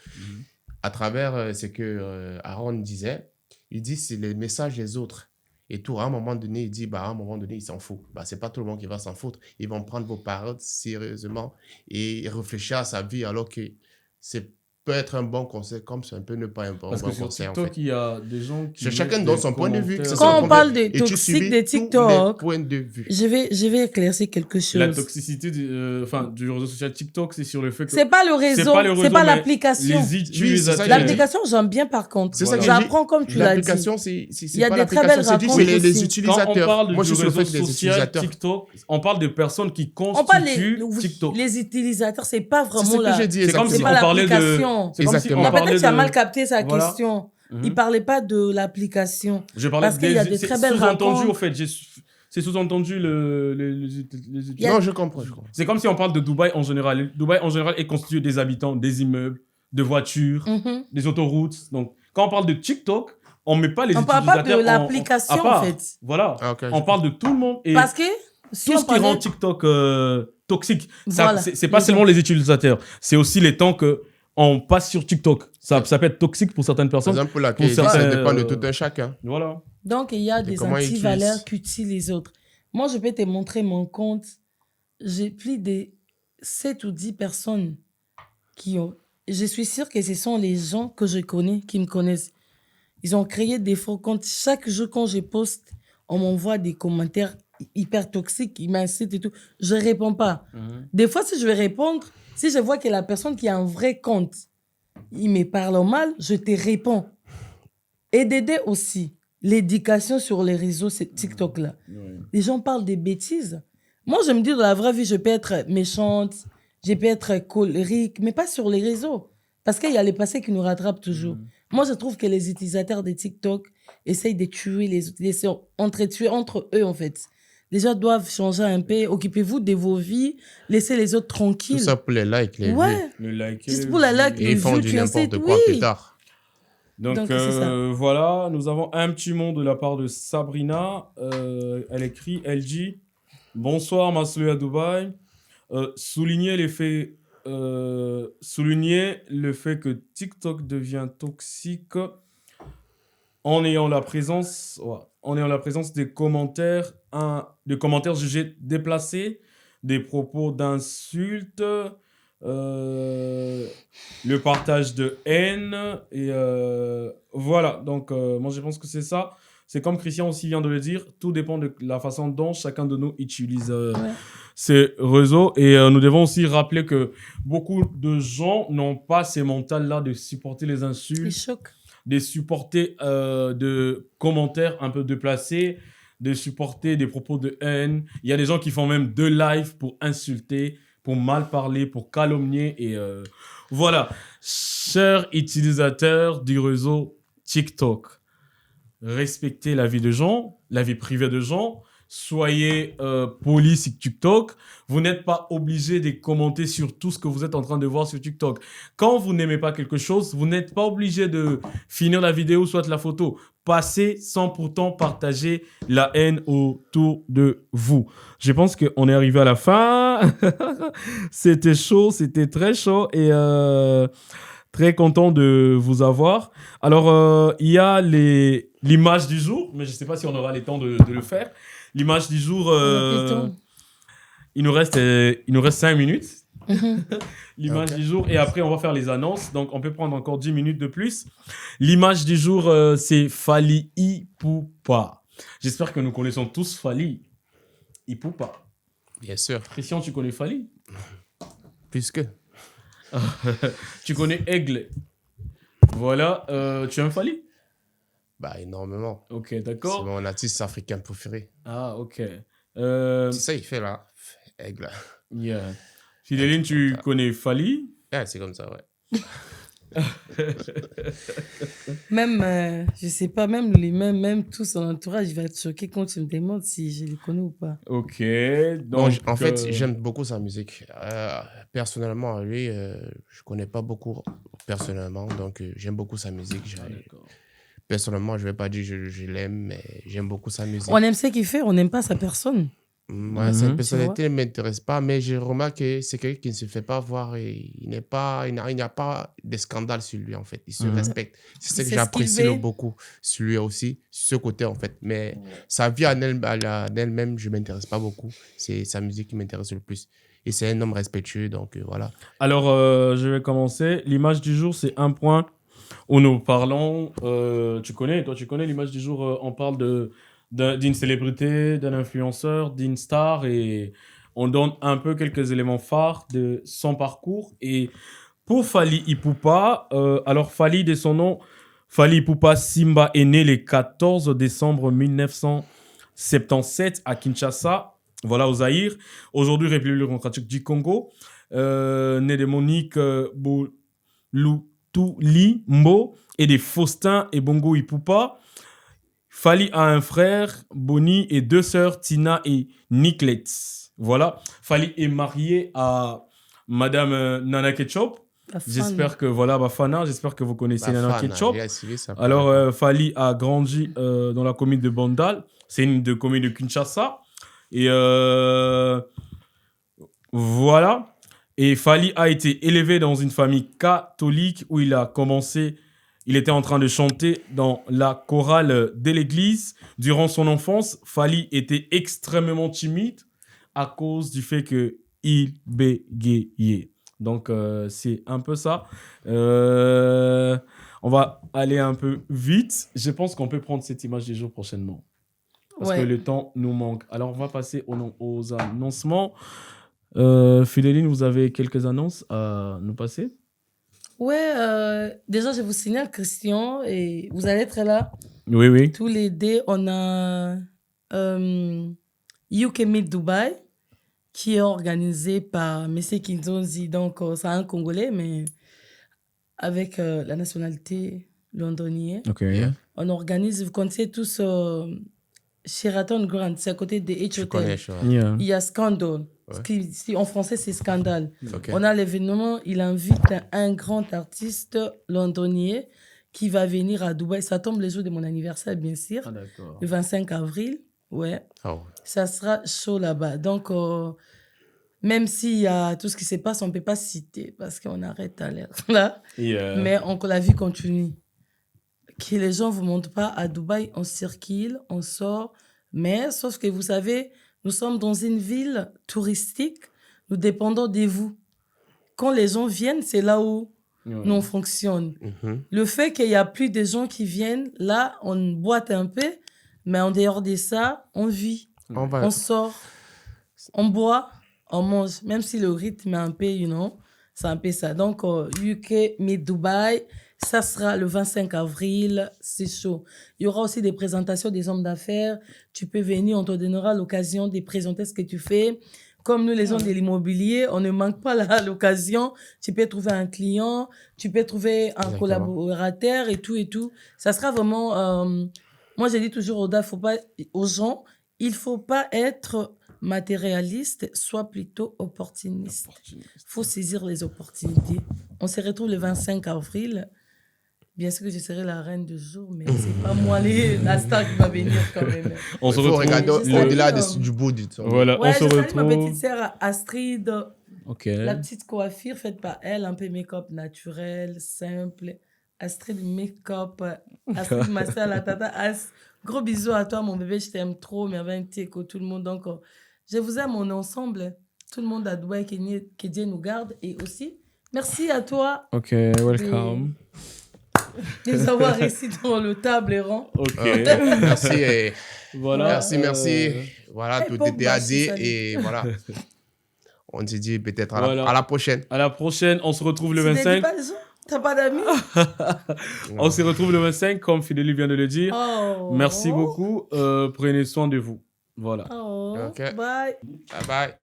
à travers ce que Aaron disait, il dit c'est les messages des autres. Et tout, à un moment donné, il dit, à un moment donné, il s'en fout. C'est pas tout le monde qui va s'en foutre. Ils vont prendre vos paroles sérieusement et réfléchir à sa vie, alors que c'est peut être un bon conseil, comme c'est un peu ne pas un bon Parce que sur conseil, en TikTok, fait. il y a des gens qui. Chacun mettent donne des son point de vue. que ce commentaires. soit Quand son on point parle de vue. de Et tu toxique subis de tous les TikTok, points de vue. je vais éclaircir quelque chose. La toxicité du réseau social TikTok, c'est sur le fait que. C'est pas le réseau, c'est pas mais l'application. Les utilisateurs. L'application, j'aime bien par contre. C'est ça que J'apprends comme tu l'as dit. L'application, c'est Il y a pas des très l'application, belles c'est rencontres les aussi. utilisateurs. Quand on parle Moi, du je suis sur le réseau fait des social utilisateurs. TikTok, on parle de personnes qui On parle constituent oui, TikTok. les utilisateurs, c'est pas C'est ce vraiment que la... j'ai dit, C'est comme C'est si exactement. pas on parlait de. l'application. C'est comme si Exactement. on Non, peut-être parlait que tu as de- mal capté sa Voilà. question. Mhm. Il parlait pas de l'application. Je parlais Parce qu'il y a des c'est très belles sous-entendu, rencontres. au fait. C'est sous-entendu Il y a- Non, je comprends. C'est comme si on parle de Dubaï en général. Dubaï en général est constitué des habitants, des immeubles, de voitures, Mhm. des autoroutes. Donc, quand on parle de TikTok, on met pas les On parle utilisateurs pas de l'application, à part. en fait. Voilà. Ah, ok, On parle de tout le monde et Parce que si tout on ce qui rend parlait... TikTok toxique. Ça, Voilà. c'est pas Les seulement gens. les utilisateurs, c'est aussi les temps que on passe sur TikTok. Ça peut être toxique pour certaines Par personnes. exemple, pour la Pour ça certains, dépend de tout un chacun. Voilà. Donc, il y a des comment ils antivaleurs utilisent. qu'utilisent les autres. Moi, je peux te montrer mon compte. J'ai plus de 7 ou 10 personnes qui ont... Je suis sûre que ce sont les gens que je connais, qui me connaissent. Ils ont créé des faux comptes. Chaque jour, quand je poste, on m'envoie des commentaires hyper toxiques, ils m'incitent et tout. Je ne réponds pas. Des fois, si je vais répondre, si je vois que la personne qui a un vrai compte, il me parle mal, je te réponds. Et d'aider aussi l'éducation sur les réseaux, c'est TikTok-là. Les gens parlent des bêtises. Moi, je me dis, dans la vraie vie, je peux être méchante, je peux être colérique, mais pas sur les réseaux. Parce qu'il y a les passés qui nous rattrapent toujours. Moi, je trouve que les utilisateurs de TikTok essayent de tuer les autres, d'entretuer entre eux, en fait. Les gens doivent changer un peu. Occupez-vous de vos vies. Laissez les autres Tout tranquilles. ça pour les likes, les vues. Ouais. Le like. Juste pour la like, Et les ils font vues, du tu n'importe incites, quoi oui. plus tard. Donc, Donc, c'est ça. voilà, nous avons un petit mot de la part de Sabrina. Elle écrit, elle dit « Bonsoir, Maslou à Dubaï. Souligner le fait que TikTok devient toxique en ayant la présence des commentaires jugés déplacés, des propos d'insultes, le partage de haine et voilà. Donc moi je pense que c'est ça. C'est comme Christian aussi vient de le dire, tout dépend de la façon dont chacun de nous utilise ces réseaux. Et nous devons aussi rappeler que beaucoup de gens n'ont pas ces mentales-là de supporter les Ils insultes, choquent. de supporter de commentaires un peu déplacés, de supporter des propos de haine. Il y a des gens qui font même 2 lives pour insulter, pour mal parler, pour calomnier. Et voilà, chers utilisateurs du réseau TikTok, respectez la vie de gens, la vie privée de gens. Soyez polis sur TikTok. Vous n'êtes pas obligé de commenter sur tout ce que vous êtes en train de voir sur TikTok. Quand vous n'aimez pas quelque chose, vous n'êtes pas obligé de finir la vidéo, soit la photo. Passez sans pourtant partager la haine autour de vous. Je pense qu'on est arrivé à la fin. C'était chaud, c'était très chaud et très content de vous avoir. Alors, il y a l'image du jour, mais je ne sais pas si on aura le temps de le faire. L'image du jour, il nous reste 5 minutes. L'image du jour, et après on va faire les annonces, donc on peut prendre encore 10 minutes de plus. L'image du jour, c'est Fally Ipupa. J'espère que nous connaissons tous Fally Ipupa. Bien sûr. Christian, tu connais Fally? Puisque. Tu connais Aigle? Voilà, tu aimes Fally? Énormément. Ok, C'est d'accord. mon artiste africain préféré. Ah, ok. C'est ça, il fait là. Aigle. Yeah. Fideline, tu connais Fally? Ah, c'est comme ça, ouais. Même, je sais pas, même tout son entourage, il va être choqué quand tu me demandes si je les connais ou pas. Ok, Bon, donc... en fait, j'aime beaucoup sa musique. Personnellement, lui, je connais pas beaucoup personnellement, donc j'aime beaucoup sa musique. d'accord. Personnellement, je vais pas dire je l'aime, mais j'aime beaucoup sa musique. On aime ce qu'il fait, on n'aime pas sa personne. Moi, sa Mhm. personnalité ne m'intéresse pas, mais je remarque que c'est quelqu'un qui ne se fait pas voir et il n'y a pas de scandale sur lui, en fait. Il se Mhm. respecte. C'est ce C'est que ce j'apprécie qu'il veut. beaucoup sur lui aussi, sur ce côté, en fait. Mais sa vie en elle-même, je ne m'intéresse pas beaucoup. C'est sa musique qui m'intéresse le plus. Et c'est un homme respectueux, donc voilà. Alors, je vais commencer. L'image du jour, c'est un point où nous parlons... tu connais l'image du jour, on parle d'une célébrité, d'un influenceur, d'une star, et on donne un peu quelques éléments phares de son parcours. Et pour Fally Ipupa, alors Fally, de son nom, Fally Ipupa Simba est né le 14 décembre 1977 à Kinshasa, voilà, au Zaïre, aujourd'hui République démocratique du Congo. Né de Monique Boulutuli Mbo et de Faustin et Bongo Ipupa. Fally a un frère, Bonnie, et deux sœurs, Tina et Nicolette. Voilà. Fally est marié à Madame Nana Ketchup. La fan. J'espère que, voilà, Bafana, j'espère que vous connaissez Nana Ketchup. J'ai suivi ça. Alors, Fally a grandi dans la commune de Bandal. C'est une de commune de Kinshasa. Et voilà. Et Fally a été élevé dans une famille catholique où il a commencé. Il était en train de chanter dans la chorale de l'église. Durant son enfance, Fally était extrêmement timide à cause du fait qu'il bégayait. Donc, c'est un peu ça. On va aller un peu vite. Je pense qu'on peut prendre cette image du jour prochainement. Parce que le temps nous manque. Alors, on va passer aux annoncements. Fidéline, vous avez quelques annonces à nous passer? Ouais, déjà, je vous signale, Christian, et vous allez être là. Oui, oui. Tous les deux, on a UK Meet Dubai, qui est organisé par M. Kinzonzi. Donc, c'est un Congolais, mais avec la nationalité londonienne. Ok. Yeah. On organise, vous connaissez tous Sheraton Grand, c'est à côté de H Je connais, Hotel. Yeah. Il y a Scandal. Ouais. En français, c'est Scandale. Ok. On a l'événement, il invite un grand artiste londonien qui va venir à Dubaï. Ça tombe le jour de mon anniversaire, bien sûr, Ah, d'accord. le 25 avril. Ouais. Oh. Ça sera chaud là-bas. Donc, même s'il y a tout ce qui se passe, on ne peut pas citer parce qu'on arrête à l'air là. Mais la vie continue. Que les gens ne vous montrent pas à Dubaï, on circule, on sort. Mais, sauf que vous savez, nous sommes dans une ville touristique, nous dépendons de vous. Quand les gens viennent, c'est là où nous on fonctionne. Le fait qu'il n'y a plus de gens qui viennent, là, on boite un peu, mais en dehors de ça, on vit, on sort, on boit, on mange, même si le rythme est un peu, c'est un peu ça. Donc, UK Meet Dubai, ça sera le 25 avril, c'est chaud. Il y aura aussi des présentations des hommes d'affaires. Tu peux venir, on te donnera l'occasion de présenter ce que tu fais. Comme nous, les hommes de l'immobilier, on ne manque pas l'occasion. Tu peux trouver un client, tu peux trouver un collaborateur et tout et tout. Ça sera vraiment... moi, je dis toujours aux gens, il ne faut pas être matérialiste, soit plutôt opportuniste. Il faut saisir les opportunités. On se retrouve le 25 avril. Bien sûr que je serai la reine du jour, mais c'est pas moi la star qui va venir quand même. On se retrouve regarder au-delà du bout du temps. Voilà, ouais, on se retrouve. Ma petite sœur Astrid. Ok. La petite coiffure faite par elle, un peu make-up naturel, simple. Astrid make-up. Astrid ma sœur, la tata As. Gros bisous à toi, mon bébé, je t'aime trop. Merveille, tout le monde. Donc, je vous aime, on est ensemble. Tout le monde à Dubaï, que Dieu nous garde. Et aussi, merci à toi. Ok, welcome. Les avoir réussi dans le table rang. Ok. Merci. Voilà. Merci. Voilà, tout était à dire. salut. Et voilà. On se dit peut-être Voilà. à la prochaine. À la prochaine, on se retrouve le Tu ne 25. dis pas les gens? T'as pas d'amis? On se retrouve le 25, comme Fidélie vient de le dire. Oh. Merci beaucoup. Prenez soin de vous. Voilà. Oh. Ok. Bye. Bye bye.